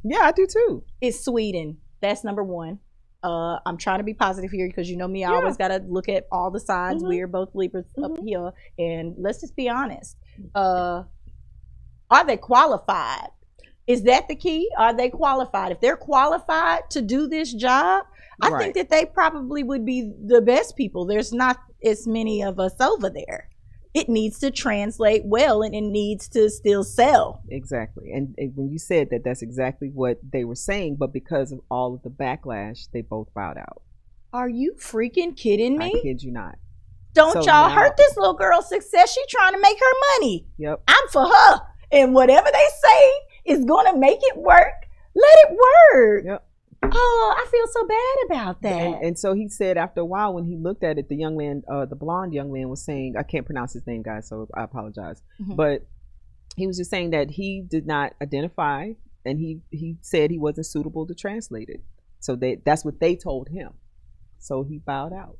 Speaker 3: Yeah, I do too.
Speaker 2: It's Sweden. That's number one. I'm trying to be positive here because you know me, I always gotta look at all the sides. We're both Libras up here, and let's just be honest. Are they qualified? Is that the key? Are they qualified? If they're qualified to do this job, I think that they probably would be the best people. There's not as many of us over there. It needs to translate well, and it needs to still sell.
Speaker 3: Exactly. And when you said that, that's exactly what they were saying. But because of all of the backlash, they both bowed out.
Speaker 2: Are you freaking kidding me?
Speaker 3: I kid you not.
Speaker 2: Don't y'all hurt this little girl's success. She's trying to make her money.
Speaker 3: Yep.
Speaker 2: I'm for her. And whatever they say is going to make it work, let it work.
Speaker 3: Yep.
Speaker 2: Oh, I feel so bad about that.
Speaker 3: And so he said after a while when he looked at it, the young man, the blonde young man was saying, I can't pronounce his name, guys, so I apologize. But he was just saying that he did not identify, and he said he wasn't suitable to translate it. So that's what they told him. So he bowed out.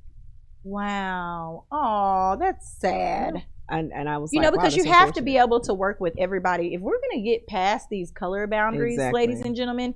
Speaker 2: Wow. Oh, that's sad.
Speaker 3: Yeah. And I was
Speaker 2: like, because you have to be able to work with everybody. If we're going to get past these color boundaries, ladies and gentlemen,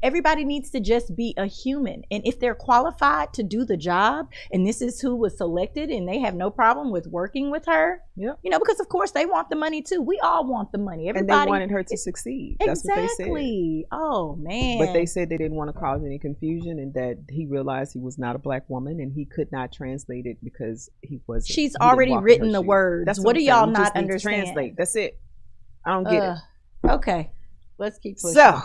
Speaker 2: everybody needs to just be a human. And if they're qualified to do the job, and this is who was selected, and they have no problem with working with her, because of course they want the money too. We all want the money. Everybody,
Speaker 3: and they wanted her to succeed. That's what they said.
Speaker 2: Oh man.
Speaker 3: But they said they didn't want to cause any confusion, and that he realized he was not a black woman, and he could not translate it because he was.
Speaker 2: She's already written the word.
Speaker 3: That's
Speaker 2: what do y'all not
Speaker 3: understand? Translate. That's it. I don't get it.
Speaker 2: Okay, let's keep pushing.
Speaker 3: So,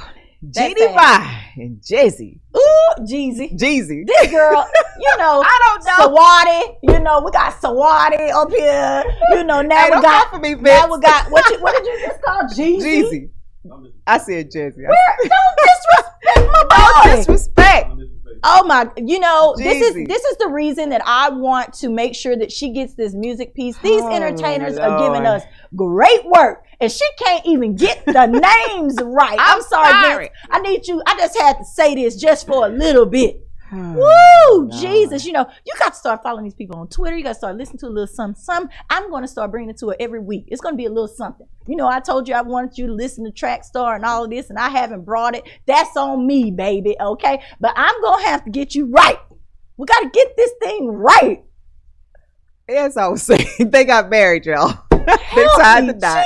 Speaker 3: Jeannie Mai and Jay-Z.
Speaker 2: Ooh, Jeezy. This girl,
Speaker 3: I don't know.
Speaker 2: Sawadi. We got Sawadi up here. Now
Speaker 3: hey,
Speaker 2: we got.
Speaker 3: For me,
Speaker 2: now we got. What did you just call Jeezy?
Speaker 3: Jeezy. I said Jay-Z.
Speaker 2: Don't disrespect my boy.
Speaker 3: Don't disrespect.
Speaker 2: Oh my, this is the reason that I want to make sure that she gets this music piece. These entertainers are giving us great work, and she can't even get the names right. I'm sorry. I just had to say this just for a little bit. Woo, Jesus. You got to start following these people on Twitter. You got to start listening to a little something. I'm going to start bringing it to her every week. It's going to be a little something. I told you I wanted you to listen to Trackstar and all of this, and I haven't brought it. That's on me, baby, okay? But I'm going to have to get you right. We got to get this thing right.
Speaker 3: As I was saying, they got married, y'all. They tied the knot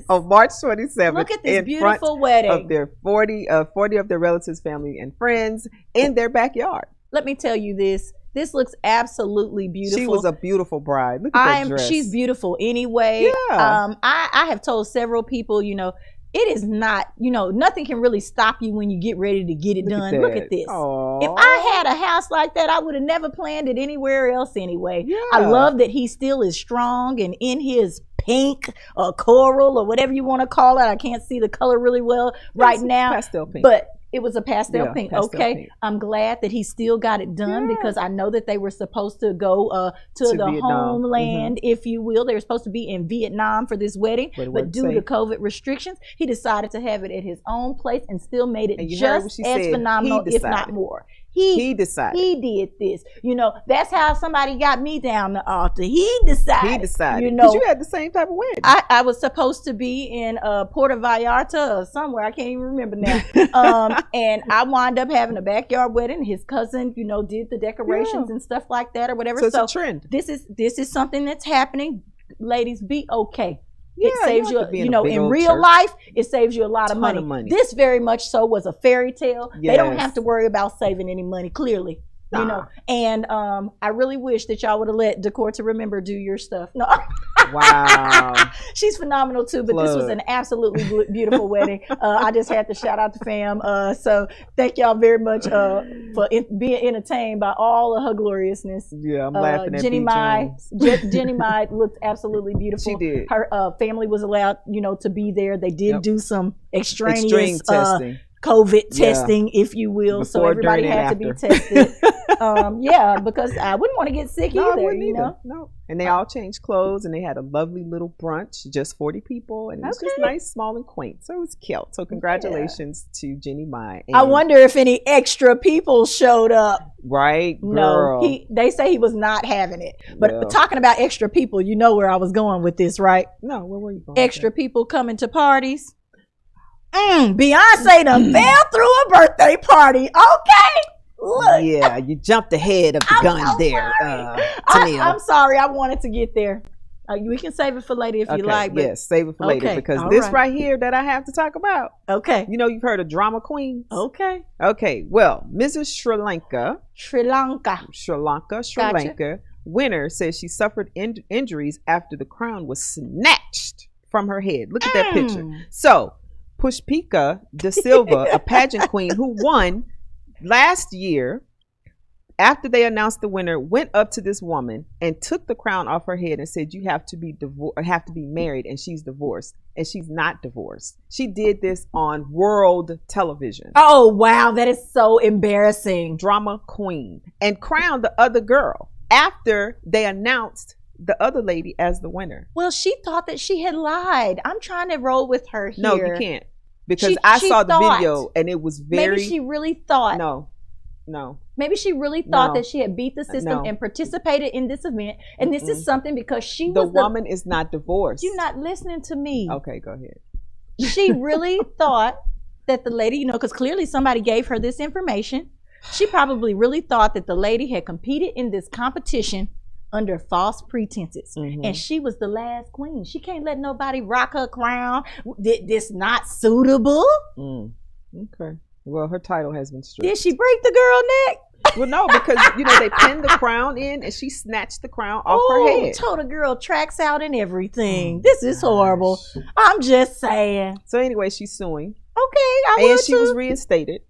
Speaker 3: on March 27th.
Speaker 2: Look at this beautiful wedding
Speaker 3: of their 40 of their relatives, family, and friends in their backyard.
Speaker 2: Let me tell you this. This looks absolutely beautiful.
Speaker 3: She was a beautiful bride. Look at that dress.
Speaker 2: She's beautiful anyway.
Speaker 3: Yeah.
Speaker 2: I have told several people, it is not, nothing can really stop you when you get ready to get it done. Look at this.
Speaker 3: Aww.
Speaker 2: If I had a house like that, I would have never planned it anywhere else anyway.
Speaker 3: Yeah.
Speaker 2: I love that he still is strong and in his pink or coral or whatever you want to call it. I can't see the color really well right now.
Speaker 3: Pastel pink.
Speaker 2: But it was a pastel pink.
Speaker 3: Pastel
Speaker 2: okay.
Speaker 3: Pink.
Speaker 2: I'm glad that he still got it done because I know that they were supposed to go to the
Speaker 3: Vietnam.
Speaker 2: homeland, if you will. They were supposed to be in Vietnam for this wedding, but due to COVID restrictions, he decided to have it at his own place and still made it just as phenomenal, if not more. He decided. He did this. That's how somebody got me down the altar. He decided.
Speaker 3: Because you had the same type of wedding.
Speaker 2: I was supposed to be in Puerto Vallarta or somewhere. I can't even remember now. And I wound up having a backyard wedding. His cousin, did the decorations and stuff like that or whatever.
Speaker 3: So it's a trend.
Speaker 2: This is something that's happening. Ladies, be okay.
Speaker 3: Yeah,
Speaker 2: it saves you, in real life, it saves you a lot of money. This very much so was a fairy tale. Yes. They don't have to worry about saving any money, clearly. And I really wish that y'all would have let Decor to Remember do your stuff. No.
Speaker 3: Wow.
Speaker 2: She's phenomenal too, but this was an absolutely beautiful wedding. I just had to shout out to fam. So thank y'all very much for being entertained by all of her gloriousness.
Speaker 3: Yeah, I'm laughing at
Speaker 2: Jenny Mai. Jenny Mai looked absolutely beautiful.
Speaker 3: She did.
Speaker 2: Her family was allowed, to be there. They did do some extraneous
Speaker 3: extreme testing.
Speaker 2: COVID testing, if you will.
Speaker 3: Before,
Speaker 2: So everybody
Speaker 3: during,
Speaker 2: had
Speaker 3: and
Speaker 2: to be
Speaker 3: after.
Speaker 2: tested. Yeah, because I wouldn't want to get sick
Speaker 3: No, I
Speaker 2: either,
Speaker 3: wouldn't
Speaker 2: you
Speaker 3: either.
Speaker 2: know.
Speaker 3: No. And they all changed clothes, and they had a lovely little brunch, just 40 people, and it was just nice, small, and quaint. So it was cute. So congratulations to Jenny Mai.
Speaker 2: I wonder if any extra people showed up.
Speaker 3: Right,
Speaker 2: girl. No, they say he was not having it. But talking about extra people, you know where I was going with this, right?
Speaker 3: No, where were you going?
Speaker 2: Extra people coming to parties. Beyonce done fell through a birthday party. Okay. Look.
Speaker 3: Yeah, you jumped ahead of the gun
Speaker 2: so
Speaker 3: there,
Speaker 2: Tanil. I'm sorry. I wanted to get there. We can save it for later if you like. But...
Speaker 3: Yes, save it for later because this right here that I have to talk about.
Speaker 2: Okay.
Speaker 3: You know, you've heard of drama queens.
Speaker 2: Okay.
Speaker 3: Okay. Well, Mrs. Sri Lanka.
Speaker 2: Gotcha.
Speaker 3: Winner says she suffered injuries after the crown was snatched from her head. Look at that picture. So, Pushpika De Silva, a pageant queen who won last year, after they announced the winner, went up to this woman and took the crown off her head and said, "You have to be married," and she's divorced, and she's not divorced. She did this on world television.
Speaker 2: Oh wow, that is so embarrassing.
Speaker 3: Drama queen, and crowned the other girl after they announced the other lady as the winner.
Speaker 2: Well, she thought that she had lied. I'm trying to roll with her here.
Speaker 3: No, you can't, because I saw the video and it was very.
Speaker 2: Maybe she really thought.
Speaker 3: No.
Speaker 2: Maybe she really thought that she had beat the system and participated in this event. And this is something because she was
Speaker 3: the woman is not divorced.
Speaker 2: You're not listening to me.
Speaker 3: Okay, go ahead.
Speaker 2: She really thought that the lady, because clearly somebody gave her this information. She probably really thought that the lady had competed in this competition under false pretenses. And she was the last queen. She can't let nobody rock her crown. This not suitable.
Speaker 3: Okay. Well, her title has been stripped.
Speaker 2: Did she break the girl neck?
Speaker 3: Well, no, because they pinned the crown in and she snatched the crown off her head.
Speaker 2: Told a girl tracks out and everything. This is horrible. I'm just saying.
Speaker 3: So anyway, she's suing.
Speaker 2: Okay,
Speaker 3: and she was reinstated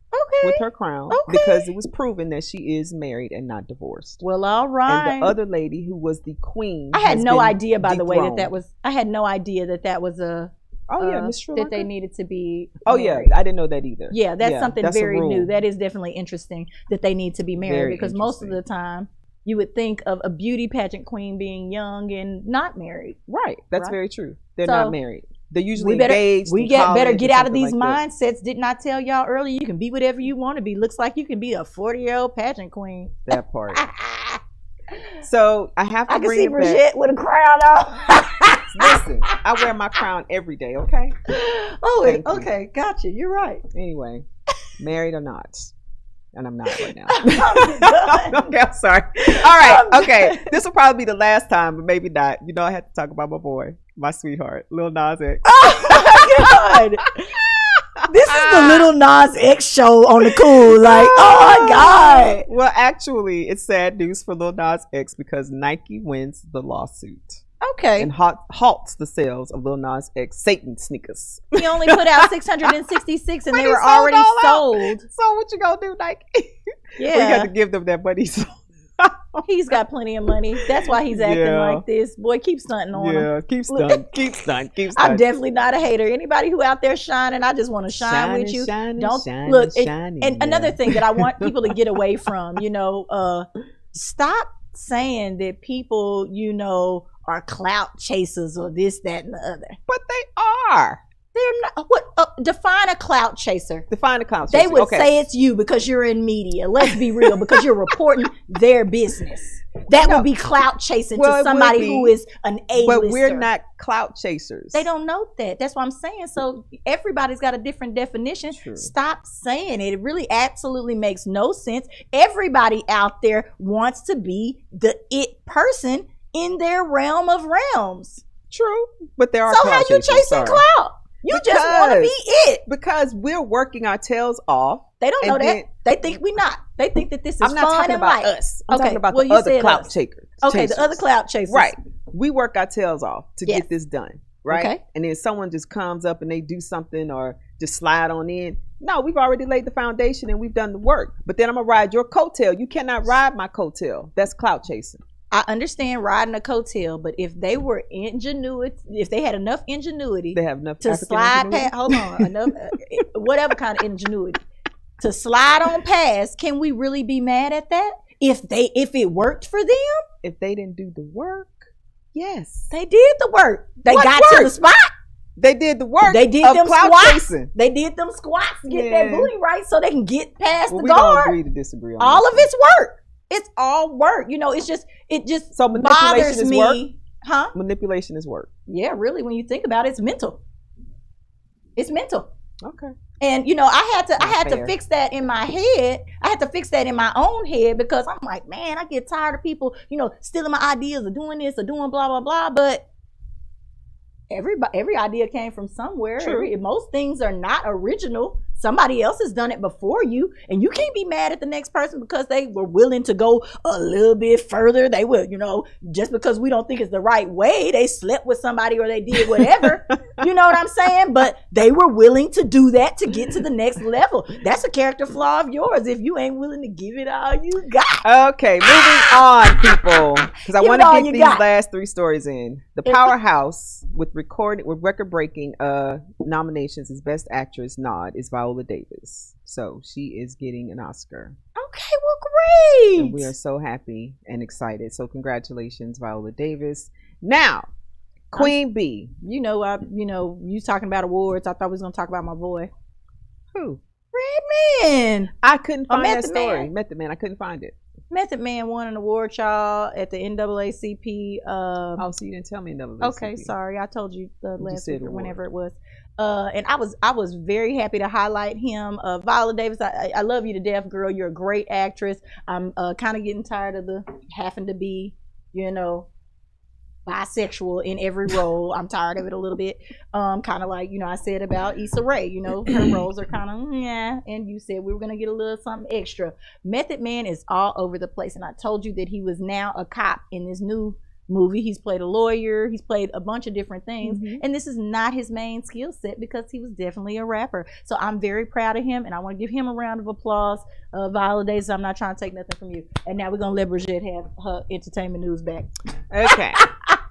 Speaker 3: with her crown because it was proven that she is married and not divorced.
Speaker 2: Well, all right.
Speaker 3: And the other lady who was the queen,
Speaker 2: I had no idea, by the way, that was. I had no idea that was a.
Speaker 3: Miss Sri Lanka?
Speaker 2: That they needed to be.
Speaker 3: Married. I didn't know that either.
Speaker 2: Yeah, that's something very new. That is definitely interesting that they need to be married because most of the time you would think of a beauty pageant queen being young and not married.
Speaker 3: Right. That's very true. They're not married. They're usually engaged.
Speaker 2: We better get out of these mindsets. Didn't I tell y'all earlier? You can be whatever you want to be. Looks like you can be a 40-year-old pageant queen.
Speaker 3: That part. So I have to
Speaker 2: I can
Speaker 3: bring
Speaker 2: see
Speaker 3: it
Speaker 2: Bridget
Speaker 3: back.
Speaker 2: with a crown on.
Speaker 3: Listen, I wear my crown every day, okay?
Speaker 2: Oh, okay. Gotcha. You're right.
Speaker 3: Anyway, married or not. And I'm not right now. Okay, I'm sorry. All right. Okay. This will probably be the last time, but maybe not. I had to talk about my boy, my sweetheart, Lil Nas X.
Speaker 2: Oh, my God. This is the Little Nas X show on the cool. Like, oh, my God.
Speaker 3: Well, actually, it's sad news for Lil Nas X because Nike wins the lawsuit.
Speaker 2: Okay.
Speaker 3: And halts the sales of Lil Nas X Satan sneakers.
Speaker 2: He only put out 666 and they were already sold.
Speaker 3: So what you gonna do, Nike?
Speaker 2: Yeah.
Speaker 3: Well, you have to give them that money.
Speaker 2: He's got plenty of money. That's why he's acting like this. Boy, keep stunting on him.
Speaker 3: Yeah, keep stunting. Keep stunting.
Speaker 2: I'm definitely not a hater. Anybody who out there shining, I just want to shine with you. And another thing that I want people to get away from, stop saying that people, are clout chasers or this, that, and the other.
Speaker 3: But they are.
Speaker 2: They're not. What? Define a clout chaser.
Speaker 3: Define a clout chaser.
Speaker 2: They would say it's you because you're in media. Let's be real, because you're reporting their business. That would be clout chasing to somebody who is an A-lister.
Speaker 3: But we're not clout chasers.
Speaker 2: They don't know that. That's what I'm saying. So everybody's got a different definition.
Speaker 3: True.
Speaker 2: Stop saying it. It really absolutely makes no sense. Everybody out there wants to be the it person in their realm of realms.
Speaker 3: True. But there are
Speaker 2: so how you chasing clout? You just want to be it.
Speaker 3: Because we're working our tails off.
Speaker 2: They don't know that. They think we're not. They think that this is
Speaker 3: I'm not
Speaker 2: fun
Speaker 3: talking
Speaker 2: and
Speaker 3: about
Speaker 2: light.
Speaker 3: us. I'm talking about the other clout chasers.
Speaker 2: Okay, the other clout chasers.
Speaker 3: Right. We work our tails off to get this done. Right.
Speaker 2: Okay.
Speaker 3: And then someone just comes up and they do something or just slide on in. No, we've already laid the foundation and we've done the work. But then I'm going to ride your coattail. You cannot ride my coattail. That's clout chasing.
Speaker 2: I understand riding a coattail, but if they were if they had enough ingenuity,
Speaker 3: they have enough
Speaker 2: to
Speaker 3: African
Speaker 2: slide
Speaker 3: ingenuity?
Speaker 2: past. Hold on, enough whatever kind of ingenuity to slide on past, can we really be mad at that? If it worked for them?
Speaker 3: If they didn't do the work, yes.
Speaker 2: They did the work. They
Speaker 3: What
Speaker 2: got
Speaker 3: work?
Speaker 2: to the spot.
Speaker 3: They did the work.
Speaker 2: They did
Speaker 3: of
Speaker 2: them
Speaker 3: clout
Speaker 2: squats.
Speaker 3: chasing.
Speaker 2: They did them squats to get
Speaker 3: Yeah.
Speaker 2: that booty right so they can get past
Speaker 3: Well,
Speaker 2: the
Speaker 3: we don't
Speaker 2: guard.
Speaker 3: agree to disagree on
Speaker 2: All
Speaker 3: this
Speaker 2: of it's work. It's all work. You know, it just
Speaker 3: So manipulation
Speaker 2: bothers
Speaker 3: is
Speaker 2: me.
Speaker 3: work?
Speaker 2: Huh?
Speaker 3: Manipulation is work.
Speaker 2: Yeah, really, when you think about it, it's mental. It's mental.
Speaker 3: Okay.
Speaker 2: And you know, I had
Speaker 3: fair.
Speaker 2: to fix that in my head. I had to fix that in my own head because I'm like, man, I get tired of people, you know, stealing my ideas or doing this or doing blah blah blah. But every idea came from somewhere. Most things are not original. Somebody else has done it before you, and you can't be mad at the next person because they were willing to go a little bit further. They were, you know, just because we don't think it's the right way, they slept with somebody or they did whatever. You know what I'm saying? But they were willing to do that to get to the next level. That's a character flaw of yours if you ain't willing to give it all you got.
Speaker 3: Okay, moving on, people, because I
Speaker 2: Give
Speaker 3: want
Speaker 2: it all
Speaker 3: to get
Speaker 2: you
Speaker 3: these
Speaker 2: got.
Speaker 3: last 3 stories in. The powerhouse with record-breaking nominations as Best Actress nod is Viola Davis. So she is getting an Oscar.
Speaker 2: Okay, well, great.
Speaker 3: And we are so happy and excited. So congratulations, Viola Davis. Now, Queen B.
Speaker 2: You know, you talking about awards. I thought we was gonna talk about my boy.
Speaker 3: Who?
Speaker 2: Redman.
Speaker 3: I couldn't find that
Speaker 2: Method
Speaker 3: story.
Speaker 2: Man.
Speaker 3: Method Man. I couldn't find it.
Speaker 2: Method Man won an award, y'all, at the NAACP.
Speaker 3: Oh, so you didn't tell me NAACP.
Speaker 2: Okay, sorry. I told you last week or
Speaker 3: award.
Speaker 2: whenever it was. And I was very happy to highlight him. Viola Davis, I love you to death, girl. You're a great actress. I'm kind of getting tired of the having to be, you know, bisexual in every role. I'm tired of it a little bit. Kind of like, you know, I said about Issa Rae, you know, her roles are kind of, yeah. And you said we were going to get a little something extra. Method Man is all over the place. And I told you that he was now a cop in this new movie. He's played a lawyer. He's played a bunch of different things. And this is not his main skill set because he was definitely a rapper. So I'm very proud of him. And I want to give him a round of applause. Viola Davis, I'm not trying to take nothing from you. And now we're going to let Bridget have her entertainment news back.
Speaker 3: Okay.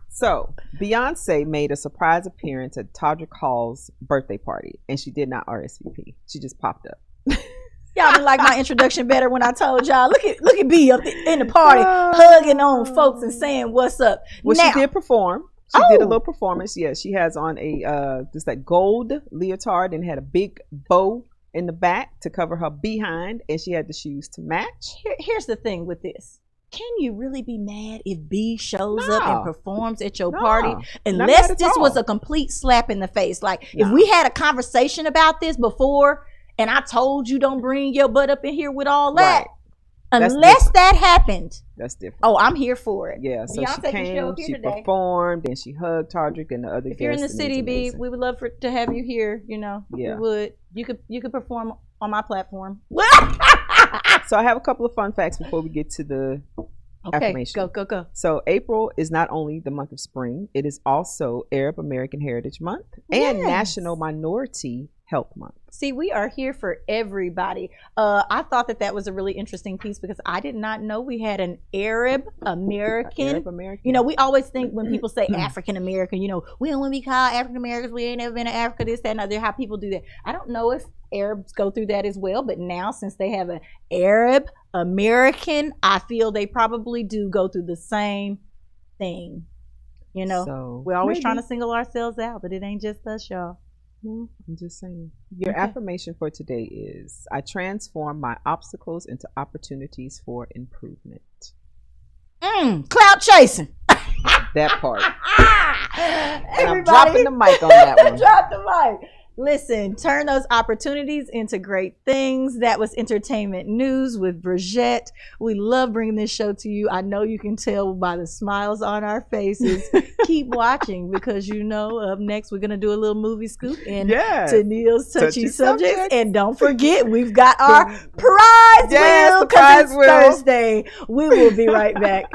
Speaker 3: So, Beyonce made a surprise appearance at Todrick Hall's birthday party, and she did not RSVP. She just popped up.
Speaker 2: Y'all didn't like my introduction better when I told y'all. Look at B up in the party, hugging on folks and saying what's up.
Speaker 3: Well,
Speaker 2: now,
Speaker 3: she did perform. She did a little performance. Yeah, she has on a just that gold leotard and had a big bow in the back to cover her behind, and she had the shoes to match.
Speaker 2: Here's the thing with this. Can you really be mad if B shows up and performs at your party? Unless this was a complete slap in the face. Like, if we had a conversation about this before and I told you don't bring your butt up in here with all that. Right. Unless that happened.
Speaker 3: That's different.
Speaker 2: Oh, I'm here for it.
Speaker 3: Yeah, so
Speaker 2: Beyonce
Speaker 3: she came, she
Speaker 2: today.
Speaker 3: performed, and she hugged Todrick and the other guests.
Speaker 2: If you're in the city, B, we would love to have you here, you know.
Speaker 3: Yeah.
Speaker 2: We would. You could perform on my platform.
Speaker 3: So I have a couple of fun facts before we get to the affirmation.
Speaker 2: Go.
Speaker 3: So April is not only the month of spring, it is also Arab American Heritage Month and National Minority Health Month.
Speaker 2: See, we are here for everybody. I thought that was a really interesting piece because I did not know we had an Arab American. You know, we always think when people say African American, you know, we don't want to be called African Americans. We ain't never been to Africa, this, that, and other. How people do that. I don't know if Arabs go through that as well, but now since they have an Arab American, I feel they probably do go through the same thing. You know,
Speaker 3: so
Speaker 2: we're always trying to single ourselves out, but it ain't just us, y'all.
Speaker 3: I'm just saying. Your affirmation for today is, I transform my obstacles into opportunities for improvement.
Speaker 2: Clout chasing.
Speaker 3: That part. And I'm dropping the mic on that one.
Speaker 2: Drop the mic. Listen, turn those opportunities into great things. That was Entertainment News with Bridget. We love bringing this show to you. I know you can tell by the smiles on our faces. Keep watching because, you know, up next we're going to do a little movie scoop and Tennille's Touchy Subjects. And don't forget, we've got our prize wheel because it's Thursday. We will be right back.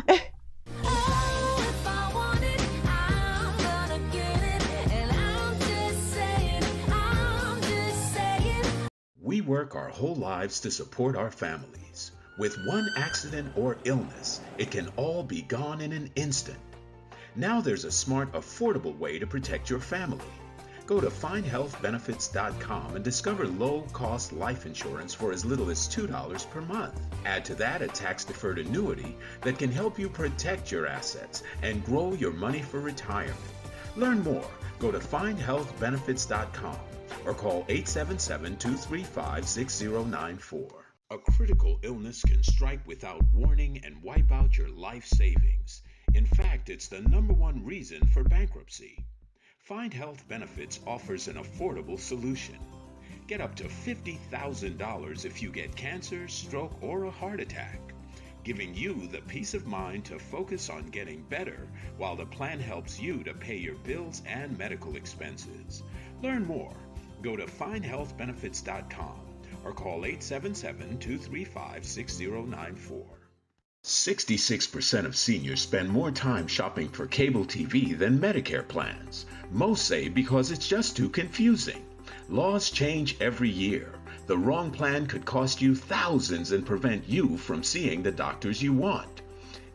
Speaker 11: We work our whole lives to support our families. With one accident or illness, it can all be gone in an instant. Now there's a smart, affordable way to protect your family. Go to findhealthbenefits.com and discover low-cost life insurance for as little as $2 per month. Add to that a tax-deferred annuity that can help you protect your assets and grow your money for retirement. Learn more. Go to findhealthbenefits.com or call 877-235-6094. A critical illness can strike without warning and wipe out your life savings. In fact, it's the #1 reason for bankruptcy. Find Health Benefits offers an affordable solution. Get up to $50,000 if you get cancer, stroke, or a heart attack, giving you the peace of mind to focus on getting better while the plan helps you to pay your bills and medical expenses. Learn more. Go to findhealthbenefits.com or call 877-235-6094. 66% of seniors spend more time shopping for cable TV than Medicare plans. Most say because it's just too confusing. Laws change every year. The wrong plan could cost you thousands and prevent you from seeing the doctors you want.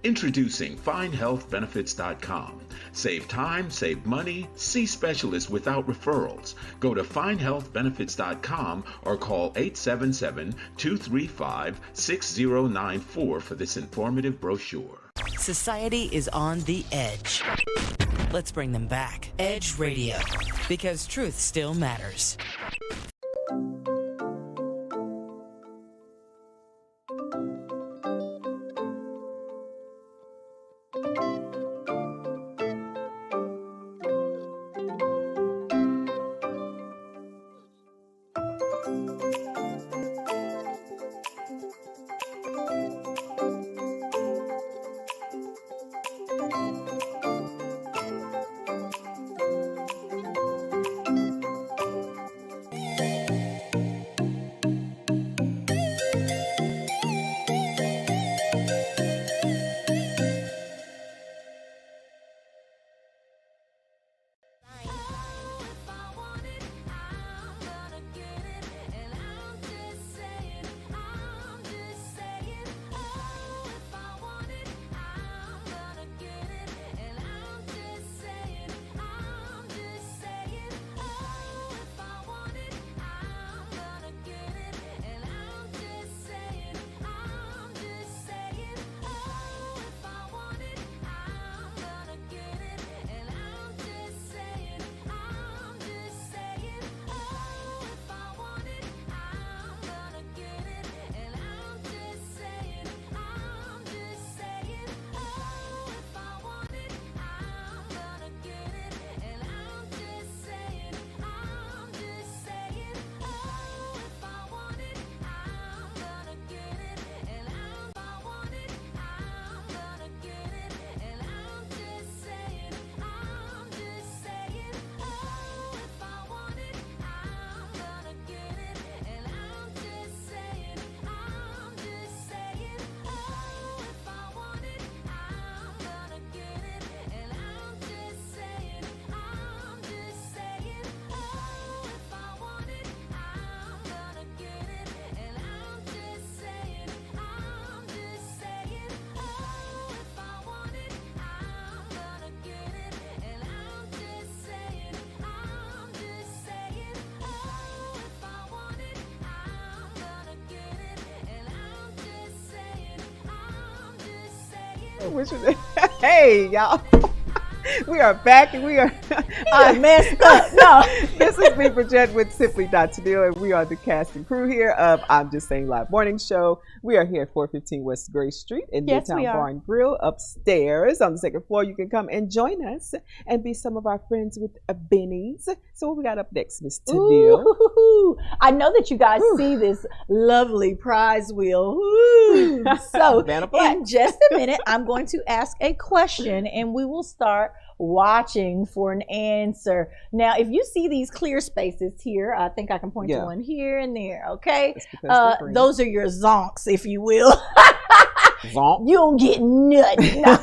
Speaker 11: Introducing FindHealthBenefits.com. Save time, save money, see specialists without referrals. Go to FindHealthBenefits.com or call 877-235-6094 for this informative brochure.
Speaker 12: Society is on the edge. Let's bring them back. Edge Radio, because truth still matters.
Speaker 3: Hey, y'all. We are back and we are
Speaker 2: I messed up. No.
Speaker 3: This is me, Bridget, with Simply Tennille, and we are the cast and crew here of I'm Just Saying Live Morning Show. We are here at 415 West Gray Street in Midtown Bar and Grill upstairs on the second floor. You can come and join us and be some of our friends with Benny's. So what we got up next, Miss Tennille?
Speaker 2: I know that you guys see this lovely prize wheel. Ooh. So in just a minute, I'm going to ask a question and we will start watching for an answer. Now, if you see these clear spaces here, I think I can point to one here and there, okay? Those are your zonks, if you will.
Speaker 3: Zonk?
Speaker 2: You don't get nothing. No.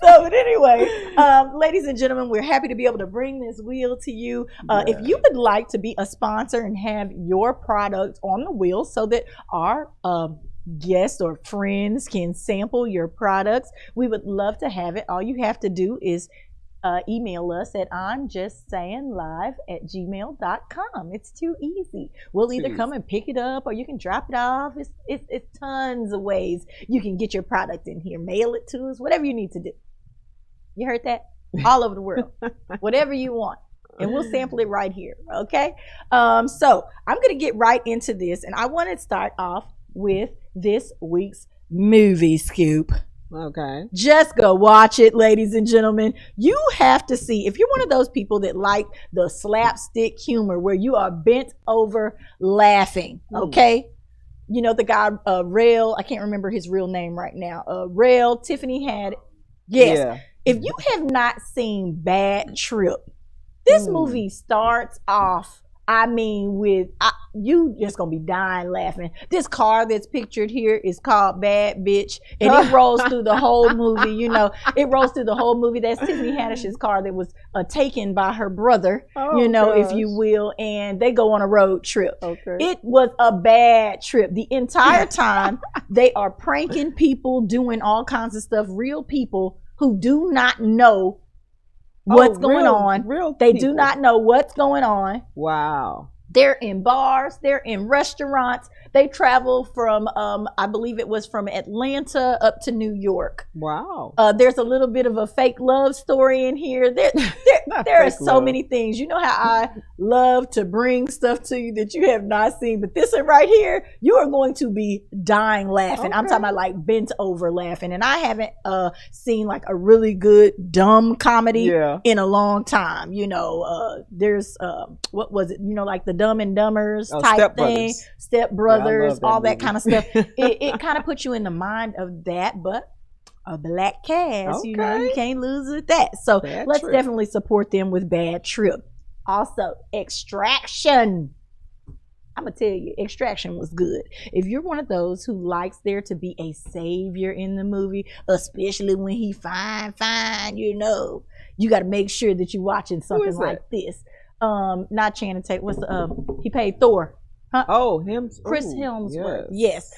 Speaker 2: So, but anyway, ladies and gentlemen, we're happy to be able to bring this wheel to you. If you would like to be a sponsor and have your product on the wheel so that our guests or friends can sample your products, we would love to have it. All you have to do is email us at imjustsayinglive@gmail.com. It's too easy. We'll either come and pick it up or you can drop it off. It's tons of ways you can get your product in here. Mail it to us, whatever you need to do. You heard that? All over the world. Whatever you want. And we'll sample it right here, okay? So I'm going to get right into this, and I want to start off with this week's movie scoop.
Speaker 3: Okay.
Speaker 2: Just go watch it, ladies and gentlemen. You have to see, if you're one of those people that like the slapstick humor where you are bent over laughing, okay? You know, the guy, Rail, I can't remember his real name right now. Rail, Tiffany had, yes. Yeah. If you have not seen Bad Trip, this movie starts off, I mean, with you just gonna be dying laughing. This car that's pictured here is called Bad Bitch, and it rolls through the whole movie. You know, it rolls through the whole movie. That's Tiffany Haddish's car that was taken by her brother, if you will, and they go on a road trip. Okay. It was a bad trip. The entire time they are pranking people, doing all kinds of stuff, real people who do not know what's going on. They do not know what's going on.
Speaker 3: Wow.
Speaker 2: They're in bars, they're in restaurants. They travel from, I believe it was from Atlanta up to New York.
Speaker 3: Wow.
Speaker 2: There's a little bit of a fake love story in here. There are so many things. You know how I love to bring stuff to you that you have not seen, but this one right here, you are going to be dying laughing. I'm talking about like bent over laughing. And I haven't seen like a really good dumb comedy in a long time. You know, there's, what was it? You know, like the Dumb and Dumbers type thing. Step Brothers, all that kind of stuff. It kind of puts you in the mind of that, but a black cast, you know, you can't lose with that. So let's definitely support them with Bad Trip. Also, Extraction. I'm gonna tell you, Extraction was good. If you're one of those who likes there to be a savior in the movie, especially when he fine, you know, you got to make sure that you're watching something like this. Not Channing Tatum. What's he played Thor? Huh?
Speaker 3: Oh, him.
Speaker 2: Chris Hemsworth. Yes.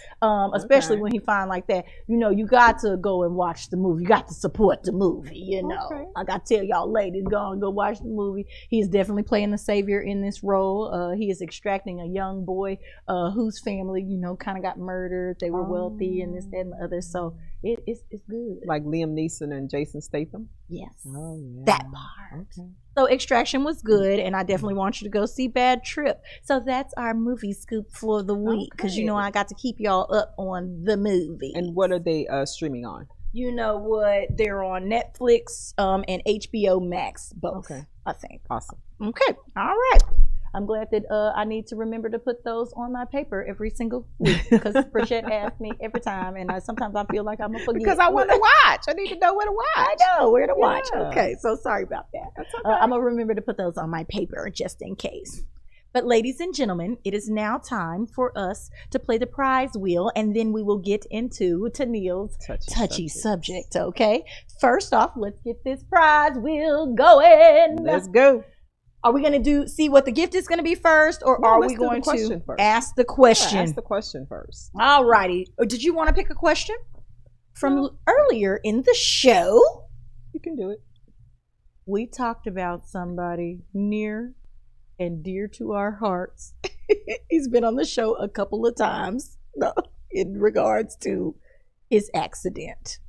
Speaker 2: Especially when he find like that. You know, you got to go and watch the movie. You got to support the movie, you know. I got to tell y'all ladies, go watch the movie. He is definitely playing the savior in this role. He is extracting a young boy whose family, you know, kind of got murdered. They were wealthy and this, that, and the other. So it's good.
Speaker 3: Like Liam Neeson and Jason Statham?
Speaker 2: Yes. Oh, yeah. That part. Okay. So Extraction was good, and I definitely want you to go see Bad Trip. So that's our movie scoop for the week, because you know I got to keep y'all up on the movie.
Speaker 3: And what are they streaming on?
Speaker 2: You know what? They're on Netflix and HBO Max, both, I think.
Speaker 3: Awesome.
Speaker 2: Okay. All right. I'm glad that I need to remember to put those on my paper every single week, because Brichette asks me every time, and sometimes I feel like I'm going to forget.
Speaker 3: Because I want to watch. I need to know where to watch.
Speaker 2: I know where to watch. Okay, so sorry about that. That's okay. I'm going to remember to put those on my paper just in case. But ladies and gentlemen, it is now time for us to play the prize wheel, and then we will get into Tennille's touchy subject, okay? First off, let's get this prize wheel going.
Speaker 3: Let's go.
Speaker 2: Are we going to see what the gift is going to be first, or are we going to ask the question?
Speaker 3: Yeah, ask the question first.
Speaker 2: All righty. Did you want to pick a question from earlier in the show?
Speaker 3: You can do it.
Speaker 2: We talked about somebody near and dear to our hearts. He's been on the show a couple of times in regards to his accident.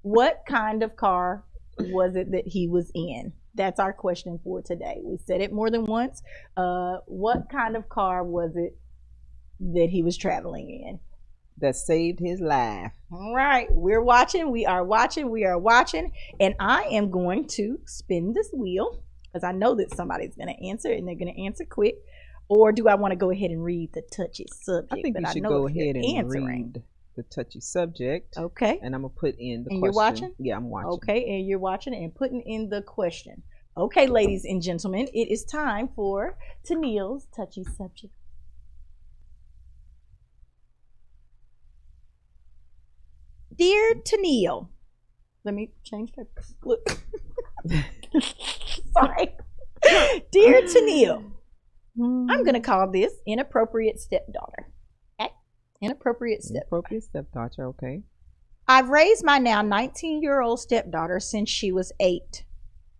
Speaker 2: What kind of car was it that he was in? That's our question for today. We said it more than once. What kind of car was it that he was traveling in?
Speaker 3: That saved his life.
Speaker 2: All right. We're watching. We are watching. We are watching. And I am going to spin this wheel, because I know that somebody's going to answer, and they're going to answer quick. Or do I want to go ahead and read the touchy subject?
Speaker 3: I think you should go ahead and read the touchy subject.
Speaker 2: Okay.
Speaker 3: And I'm going to put in the question.
Speaker 2: And you're watching?
Speaker 3: Yeah, I'm watching.
Speaker 2: Okay, and you're watching and putting in the question. Okay, ladies and gentlemen, it is time for Tennille's touchy subject. Dear Tennille, let me change that. Look. Sorry. Dear Tennille, I'm going to call this inappropriate stepdaughter. Okay? Inappropriate stepdaughter,
Speaker 3: okay.
Speaker 2: I've raised my now 19-year-old stepdaughter since she was 8.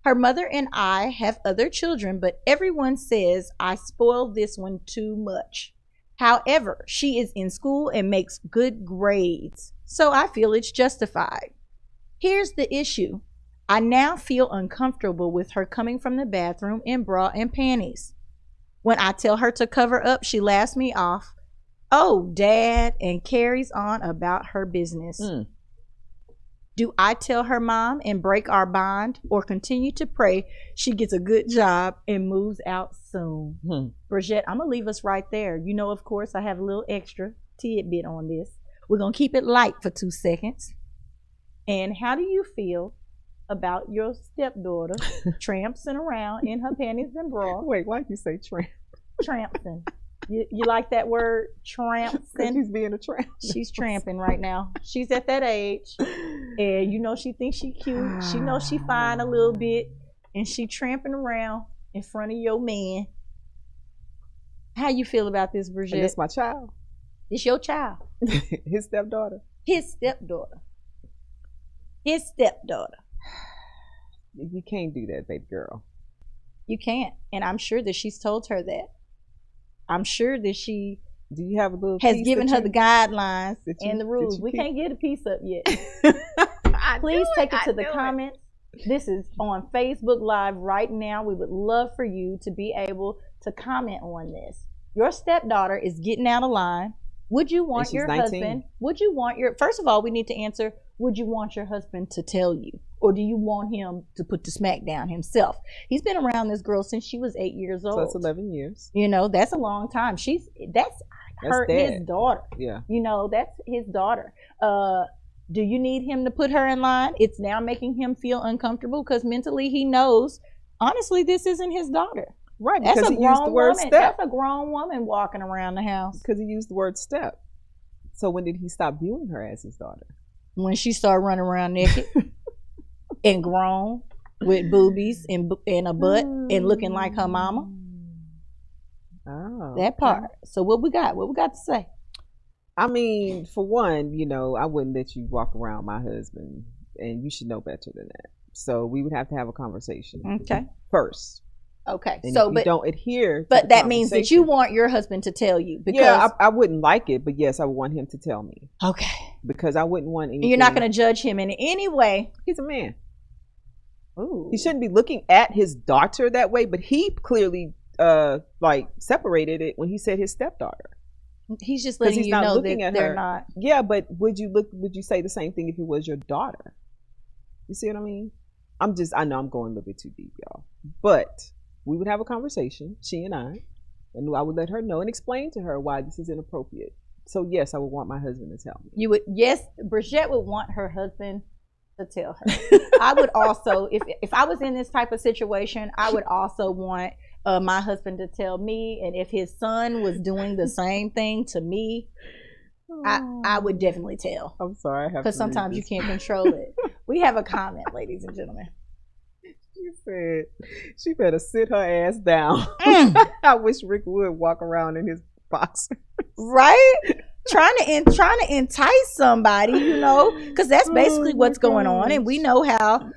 Speaker 2: Her mother and I have other children, but everyone says I spoil this one too much. However, she is in school and makes good grades, so I feel it's justified. Here's the issue. I now feel uncomfortable with her coming from the bathroom in bra and panties. When I tell her to cover up, she laughs me off. Oh, Dad, and carries on about her business. Do I tell her mom and break our bond, or continue to pray she gets a good job and moves out soon? Bridget, I'm going to leave us right there. You know, of course, I have a little extra tidbit on this. We're going to keep it light for 2 seconds. And how do you feel about your stepdaughter tramping around in her panties and bra?
Speaker 3: Wait, why did you say tramp?
Speaker 2: Tramping. You like that word, tramping?
Speaker 3: She's being a tramp.
Speaker 2: She's tramping right now. She's at that age, and you know she thinks she cute. She knows she fine a little bit, and she tramping around in front of your man. How you feel about this, Bridget?
Speaker 3: And it's my child.
Speaker 2: It's your child.
Speaker 3: His stepdaughter.
Speaker 2: His stepdaughter. His stepdaughter.
Speaker 3: You can't do that, baby girl.
Speaker 2: You can't, and I'm sure that she's told her that. I'm sure that she
Speaker 3: do you have a little
Speaker 2: has given her the guidelines and the rules. We can't get a piece up yet. Please take it to the comments. This is on Facebook Live right now. We would love for you to be able to comment on this. Your stepdaughter is getting out of line. Would you want your
Speaker 3: 19.
Speaker 2: husband? Would you want your, first of all, we need to answer, would you want your husband to tell you? Or do you want him to put the smack down himself? He's been around this girl since she was 8 years old.
Speaker 3: So that's 11 years.
Speaker 2: You know, that's a long time. That's his daughter.
Speaker 3: Yeah.
Speaker 2: You know, that's his daughter. Do you need him to put her in line? It's now making him feel uncomfortable because mentally he knows, honestly, this isn't his daughter.
Speaker 3: Right,
Speaker 2: that's
Speaker 3: because he used the word step.
Speaker 2: That's a grown woman walking around the house.
Speaker 3: Because he used the word step. So when did he stop viewing her as his daughter?
Speaker 2: When she started running around naked and grown with boobies and a butt and looking like her mama.
Speaker 3: Oh,
Speaker 2: that part. So what we got? What we got to say?
Speaker 3: I mean, for one, you know, I wouldn't let you walk around my husband, and you should know better than that. So we would have to have a conversation.
Speaker 2: Okay.
Speaker 3: First.
Speaker 2: Okay.
Speaker 3: And
Speaker 2: so,
Speaker 3: but don't adhere.
Speaker 2: But that means that you want your husband to tell you. Because
Speaker 3: yeah, I wouldn't like it, but yes, I would want him to tell me.
Speaker 2: Okay.
Speaker 3: Because I wouldn't want anything.
Speaker 2: You're not going to judge him in any way.
Speaker 3: He's a man.
Speaker 2: Ooh.
Speaker 3: He shouldn't be looking at his daughter that way, but he clearly separated it when he said his stepdaughter.
Speaker 2: He's just letting you know that they're not.
Speaker 3: Yeah, but would you say the same thing if it was your daughter? You see what I mean? I know I'm going a little bit too deep, y'all. But we would have a conversation, she and I would let her know and explain to her why this is inappropriate. So yes, I would want my husband to tell me.
Speaker 2: You would, yes, Bridget would want her husband to tell her. I would also, if I was in this type of situation, I would also want my husband to tell me, and if his son was doing the same thing to me, I would definitely tell.
Speaker 3: I'm sorry,
Speaker 2: because sometimes you can't control it. We have a comment, ladies and gentlemen.
Speaker 3: She said she better sit her ass down. I wish Rick would walk around in his boxers.
Speaker 2: Right? trying to entice somebody, you know, because that's basically what's going on. And we know how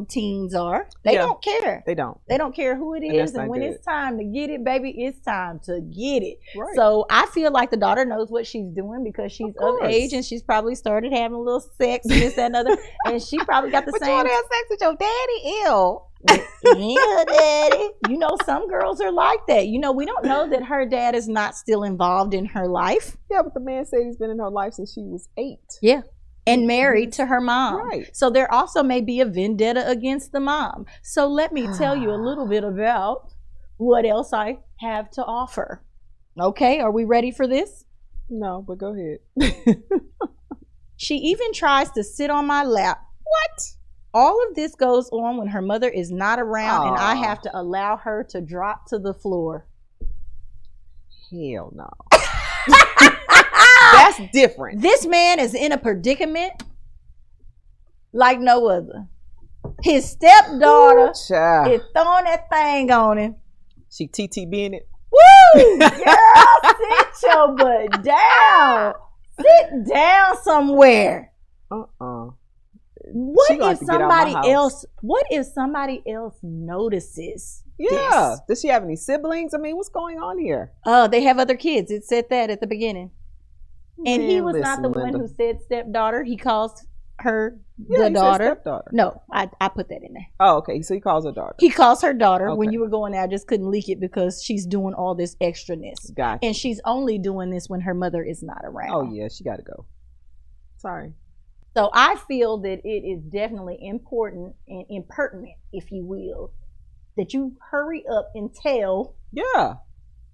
Speaker 2: teens are. They don't care.
Speaker 3: They don't
Speaker 2: care who it is, and when it's time to get it, baby, it's time to get it. Right. So I feel like the daughter knows what she's doing because she's of age, and she's probably started having a little sex and this, that, and other, and she probably got the same.
Speaker 3: But you want to have sex with your daddy? Ew.
Speaker 2: Yeah, daddy. You know, some girls are like that. You know, we don't know that her dad is not still involved in her life.
Speaker 3: Yeah, but the man said he's been in her life since she was 8.
Speaker 2: Yeah. And married to her mom.
Speaker 3: Right.
Speaker 2: So there also may be a vendetta against the mom. So let me tell you a little bit about what else I have to offer. Okay, are we ready for this?
Speaker 3: No, but go ahead.
Speaker 2: She even tries to sit on my lap.
Speaker 3: What?
Speaker 2: All of this goes on when her mother is not around, and I have to allow her to drop to the floor.
Speaker 3: Hell no. That's different.
Speaker 2: This man is in a predicament like no other. His stepdaughter is throwing that thing on him.
Speaker 3: She TTBing it.
Speaker 2: Woo! Girl, sit your butt down. Sit down somewhere. What if somebody else? What if somebody else notices?
Speaker 3: Yeah.
Speaker 2: This?
Speaker 3: Does she have any siblings? I mean, what's going on here?
Speaker 2: They have other kids. It said that at the beginning. And he was not the one who said stepdaughter. He calls her the daughter.
Speaker 3: Stepdaughter.
Speaker 2: No, I put that in there.
Speaker 3: Oh, okay. So he calls her daughter.
Speaker 2: He calls her daughter. When you were going there, I just couldn't leak it because she's doing all this extraness.
Speaker 3: Gotcha.
Speaker 2: And she's only doing this when her mother is not around.
Speaker 3: Oh, yeah. She got to go. Sorry.
Speaker 2: So I feel that it is definitely important and impertinent, if you will, that you hurry up and tell.
Speaker 3: Yeah.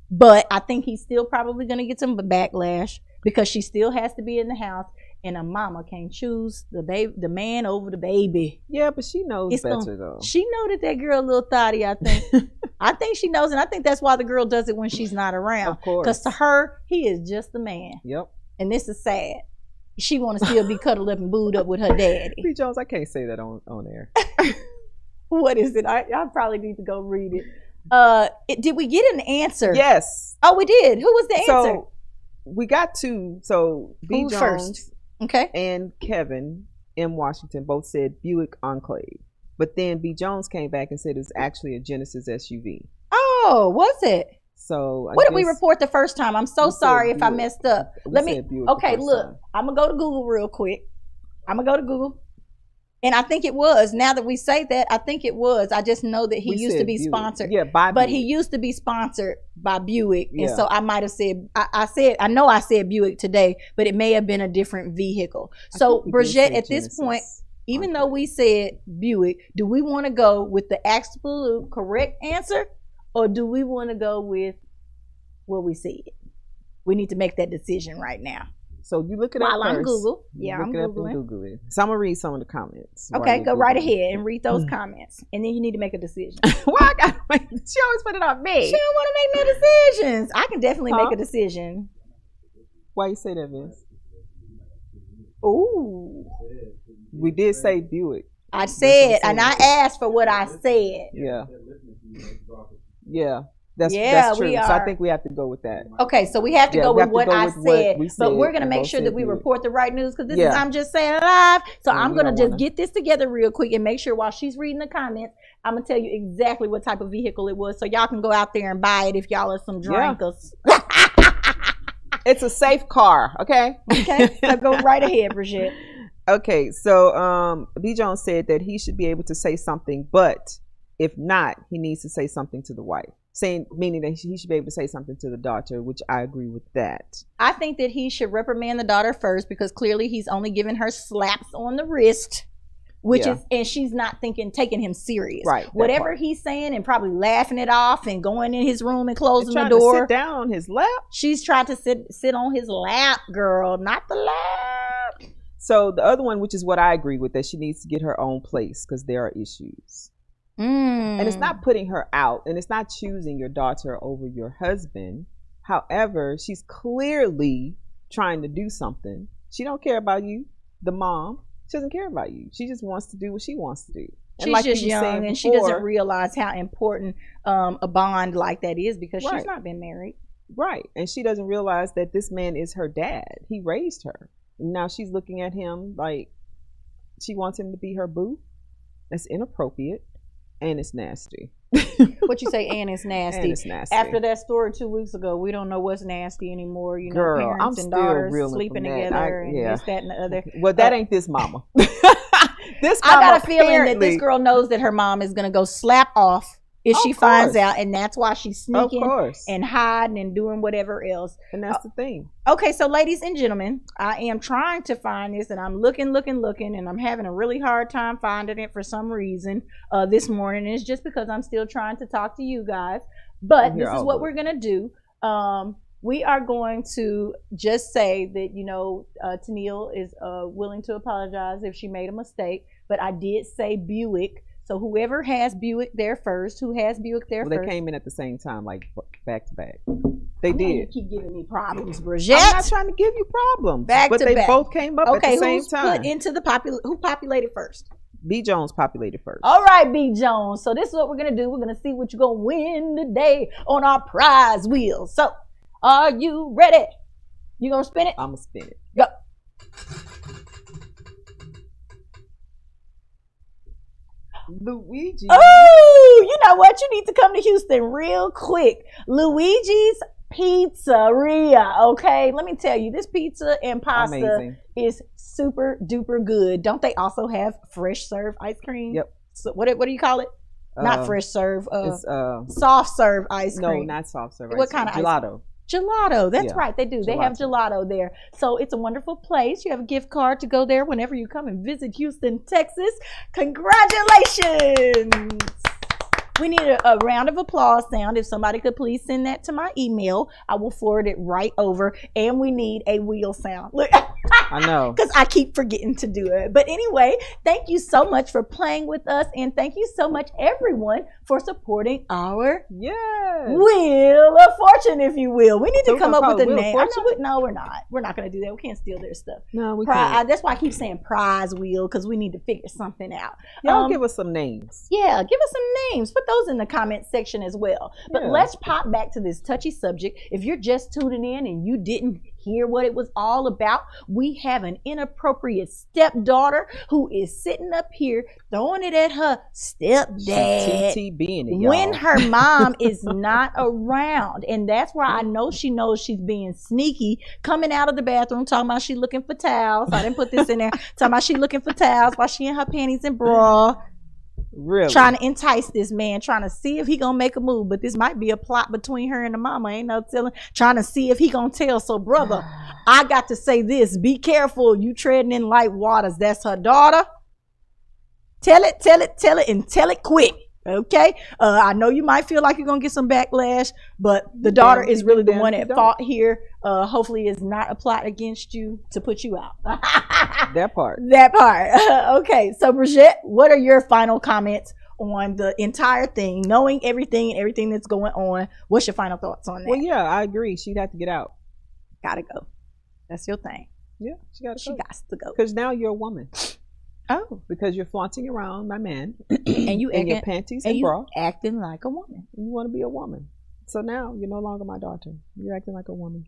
Speaker 2: But I think he's still probably going to get some backlash because she still has to be in the house, and a mama can't choose the man over the baby.
Speaker 3: Yeah, but she knows better though.
Speaker 2: She know that girl a little thotty, I think. I think she knows, and I think that's why the girl does it when she's not around.
Speaker 3: Of course.
Speaker 2: Because to her, he is just the man.
Speaker 3: Yep.
Speaker 2: And this is sad. She want to still be cuddled up and booed up with her daddy.
Speaker 3: B. Jones, I can't say that on air.
Speaker 2: What is it? I probably need to go read it. Did we get an answer?
Speaker 3: Yes.
Speaker 2: Oh, we did. Who was the answer?
Speaker 3: So we got two. So B. Jones
Speaker 2: first? Okay.
Speaker 3: And Kevin M. Washington both said Buick Enclave. But then B. Jones came back and said it was actually a Genesis SUV.
Speaker 2: Oh, was it?
Speaker 3: So
Speaker 2: what did we report the first time? I'm so sorry if I messed up. Okay, look, I'm gonna go to Google real quick. And I think it was. Now that we say that, I think it was. I just know that he used to be sponsored.
Speaker 3: Yeah, by
Speaker 2: but
Speaker 3: Buick.
Speaker 2: He used to be sponsored by Buick.
Speaker 3: Yeah.
Speaker 2: And so I might have said, I said Buick today, but it may have been a different vehicle. So Bridget, at this point, even though we said Buick, do we want to go with the absolute correct answer? Or do we want to go with what we said? We need to make that decision right now.
Speaker 3: So you look it up
Speaker 2: while
Speaker 3: first.
Speaker 2: I'm Google. Yeah,
Speaker 3: I'm Googling. Google it. So I'm gonna read some of the comments.
Speaker 2: Okay, go right ahead and read those comments, and then you need to make a decision.
Speaker 3: Why I gotta make? She always put it on me.
Speaker 2: She don't want to make no decisions. I can definitely make a decision.
Speaker 3: Why you say that, Vince?
Speaker 2: Ooh,
Speaker 3: we did say Buick.
Speaker 2: I said, and I asked for what I said.
Speaker 3: Yeah. Yeah. That's true.
Speaker 2: We are.
Speaker 3: So I think we have to go with that.
Speaker 2: Okay, so we have to go with what I said, but we're going to make sure that we report the right news because this is I'm Just Saying Live. So I'm going to just get this together real quick and make sure while she's reading the comments, I'm going to tell you exactly what type of vehicle it was so y'all can go out there and buy it if y'all are some drinkers.
Speaker 3: It's a safe car, okay?
Speaker 2: Okay, so go right ahead, Bridget.
Speaker 3: Okay, so B. Jones said that he should be able to say something, but if not, he needs to say something to the wife. Meaning that he should be able to say something to the daughter, which I agree with that.
Speaker 2: I think that he should reprimand the daughter first because clearly he's only giving her slaps on the wrist, which is, and she's not taking him serious.
Speaker 3: Right.
Speaker 2: Whatever he's saying and probably laughing it off and going in his room and closing the door.
Speaker 3: To sit down on his lap.
Speaker 2: She's trying to sit on his lap, girl, not the lap.
Speaker 3: So the other one, which is what I agree with, that she needs to get her own place because there are issues. And it's not putting her out, and it's not choosing your daughter over your husband. However, she's clearly trying to do something. She don't care about you, the mom. She doesn't care about you. She just wants to do what she wants to do. And
Speaker 2: she's just young, and she doesn't realize how important a bond like that is because she's not been married.
Speaker 3: Right, and she doesn't realize that this man is her dad. He raised her. Now she's looking at him like she wants him to be her boo. That's inappropriate. And it's nasty.
Speaker 2: What you say, and it's nasty?
Speaker 3: And it's nasty.
Speaker 2: After that story 2 weeks ago, we don't know what's nasty anymore. You know,
Speaker 3: girl,
Speaker 2: parents and daughters sleeping together and this, that, and the other.
Speaker 3: Well, that ain't this mama.
Speaker 2: This mama, I got a feeling that this girl knows that her mom is going to go slap off if she finds out, and that's why she's sneaking and hiding and doing whatever else.
Speaker 3: And that's the thing.
Speaker 2: Okay, so ladies and gentlemen, I am trying to find this, and I'm looking, and I'm having a really hard time finding it for some reason this morning. And it's just because I'm still trying to talk to you guys. But this is what we're going to do. We are going to just say that, you know, Tennille is willing to apologize if she made a mistake. But I did say Buick. So whoever has Buick there first, first.
Speaker 3: They came in at the same time, like back to back. They did.
Speaker 2: You keep giving me problems, Bridget.
Speaker 3: I'm not trying to give you problems. But they both came up at the same time.
Speaker 2: Put into who populated first?
Speaker 3: B. Jones populated first.
Speaker 2: All right, B. Jones. So this is what we're going to do. We're going to see what you're going to win today on our prize wheel. So are you ready? You gonna spin it?
Speaker 3: I'm gonna spin it.
Speaker 2: Go.
Speaker 3: Luigi.
Speaker 2: Oh, you know what? You need to come to Houston real quick. Luigi's Pizzeria. Okay, let me tell you, this pizza and pasta is super duper good. Don't they also have fresh serve ice cream?
Speaker 3: Yep.
Speaker 2: So what do you call it? Not fresh serve.
Speaker 3: It's
Speaker 2: soft serve ice cream.
Speaker 3: No, not soft serve.
Speaker 2: What kind of
Speaker 3: gelato?
Speaker 2: Gelato. That's right. They do. They have gelato there. So it's a wonderful place. You have a gift card to go there whenever you come and visit Houston, Texas. Congratulations. We need a round of applause sound. If somebody could please send that to my email, I will forward it right over. And we need a wheel sound. Look,
Speaker 3: I know.
Speaker 2: Because I keep forgetting to do it. But anyway, thank you so much for playing with us. And thank you so much, everyone, for supporting our Wheel of Fortune, if you will. We need to come up with a name. No, we're not. We're not going to do that. We can't steal their stuff.
Speaker 3: No, we can't.
Speaker 2: That's why I keep saying prize wheel, because we need to figure something out.
Speaker 3: Y'all give us some names.
Speaker 2: Yeah, give us some names. Put those in the comment section as well. But let's pop back to this touchy subject. If you're just tuning in and you didn't hear what it was all about, we have an inappropriate stepdaughter who is sitting up here throwing it at her stepdad when her mom is not around. And that's where I know she knows she's being sneaky, coming out of the bathroom talking about she looking for towels. I didn't put this in there. Talking about she looking for towels while she in her panties and bra.
Speaker 3: Really?
Speaker 2: Trying to entice this man, trying to see if he gonna make a move. But this might be a plot between her and the mama. Ain't no telling. Trying to see if he gonna tell. So, brother, I got to say this. Be careful. You treading in light waters. That's her daughter. Tell it, and tell it quick. Okay? I know you might feel like you're gonna get some backlash, but the daughter is really the one at fault here. Hopefully it's not a plot against you to put you out.
Speaker 3: That part.
Speaker 2: Okay, so Bridget, what are your final comments on the entire thing? Knowing everything that's going on, what's your final thoughts on that?
Speaker 3: Well, yeah, I agree. She'd have to get out.
Speaker 2: Gotta go. That's your thing.
Speaker 3: Yeah, she got
Speaker 2: to go.
Speaker 3: Because now you're a woman.
Speaker 2: Oh.
Speaker 3: Because you're flaunting around my man
Speaker 2: and you
Speaker 3: in your panties and bra.
Speaker 2: Acting like a woman.
Speaker 3: You want to be a woman. So now you're no longer my daughter. You're acting like a woman.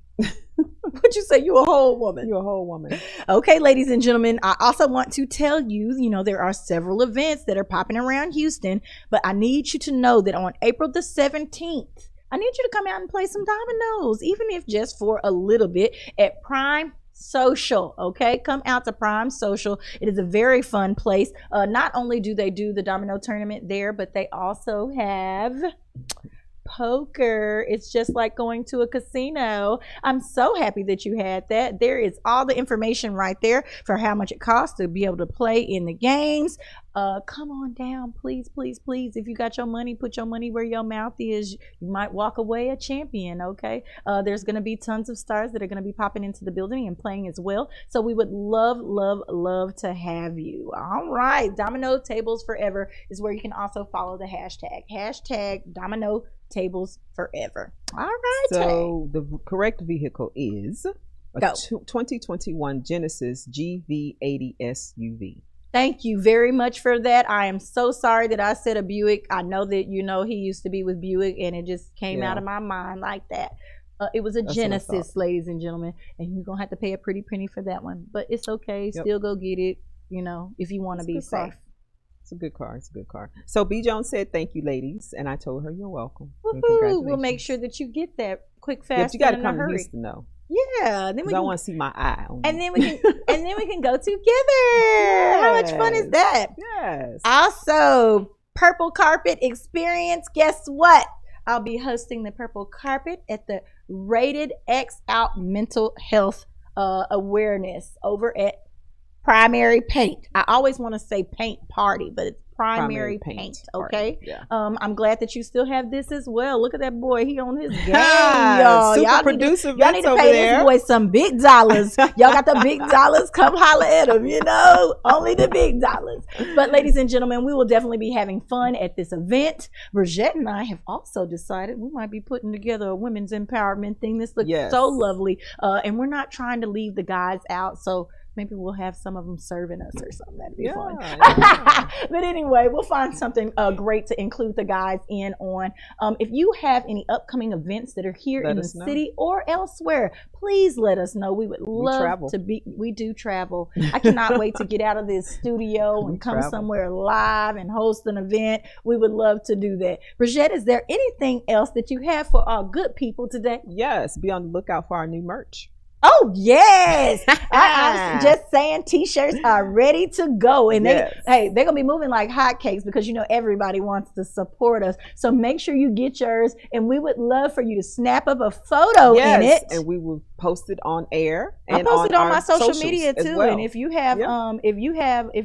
Speaker 2: What'd you say? You a whole woman.
Speaker 3: You're a whole woman.
Speaker 2: Okay, ladies and gentlemen, I also want to tell you, there are several events that are popping around Houston, but I need you to know that on April the 17th, I need you to come out and play some dominoes, even if just for a little bit, at Prime Social. Okay, come out to Prime Social. It is a very fun place. Not only do they do the domino tournament there, but they also have poker. It's just like going to a casino. I'm so happy that you had that. There is all the information right there for how much it costs to be able to play in the games. Come on down, please. If you got your money, put your money where your mouth is. You might walk away a champion. Okay, there's going to be tons of stars that are going to be popping into the building and playing as well, so we would love to have you. All right, Domino Tables Forever is where you can also follow the hashtag Domino Tables Forever. All right,
Speaker 3: so the correct vehicle is a 2021 Genesis GV80 SUV.
Speaker 2: Thank you very much for that. I am so sorry that I said a Buick. I know that he used to be with Buick, and it just came out of my mind like that. It was a Genesis, ladies and gentlemen, and you're gonna have to pay a pretty penny for that one, but it's okay. Still go get it, if you want to be safe.
Speaker 3: It's a good car. So B. Jones said, "Thank you, ladies," and I told her, "You're welcome."
Speaker 2: We'll make sure that you get that quick, fast.
Speaker 3: You got to come to Houston, though.
Speaker 2: Yeah, then
Speaker 3: I want to see my eye on
Speaker 2: and then we can go together. Yes. How much fun is that?
Speaker 3: Yes.
Speaker 2: Also, Purple Carpet Experience. Guess what? I'll be hosting the Purple Carpet at the Rated X Out Mental Health Awareness over at Primary Paint. I always want to say Paint Party, but it's Primary Paint. Okay.
Speaker 3: Yeah.
Speaker 2: I'm glad that you still have this as well. Look at that boy. He on his game, y'all.
Speaker 3: Super producer
Speaker 2: y'all need to pay this boy some big dollars. Y'all got the big dollars? Come holler at him. Only the big dollars. But ladies and gentlemen, we will definitely be having fun at this event. Bridget and I have also decided we might be putting together a women's empowerment thing. This looks so lovely, and we're not trying to leave the guys out. So Maybe we'll have some of them serving us or something. That'd be fun.
Speaker 3: Yeah.
Speaker 2: But anyway, we'll find something great to include the guys in on. If you have any upcoming events that are here in the city or elsewhere, please let us know. We would love to be. We do travel. I cannot wait to get out of this studio and come somewhere live and host an event. We would love to do that. Bridgette, is there anything else that you have for our good people today?
Speaker 3: Yes, be on the lookout for our new merch.
Speaker 2: Oh, yes. I'm just saying, t-shirts are ready to go. And they're going to be moving like hotcakes because, everybody wants to support us. So make sure you get yours. And we would love for you to snap up a photo in it.
Speaker 3: And we will post it on air.
Speaker 2: I'll post it on my social media too.
Speaker 3: Well.
Speaker 2: And if you have if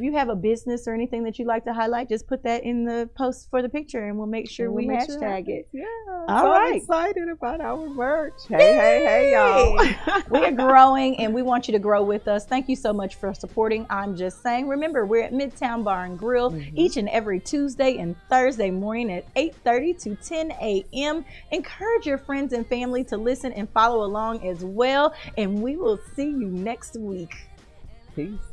Speaker 2: you have a business or anything that you'd like to highlight, just put that in the post for the picture and we'll make sure we hashtag it.
Speaker 3: Yeah.
Speaker 2: All right.
Speaker 3: I'm excited about our merch. Hey, y'all.
Speaker 2: We are growing and we want you to grow with us. Thank you so much for supporting I'm Just Saying. Remember, we're at Midtown Bar and Grill each and every Tuesday and Thursday morning at 8:30 to 10 a.m. Encourage your friends and family to listen and follow along as well. And we will see you next week.
Speaker 3: Peace.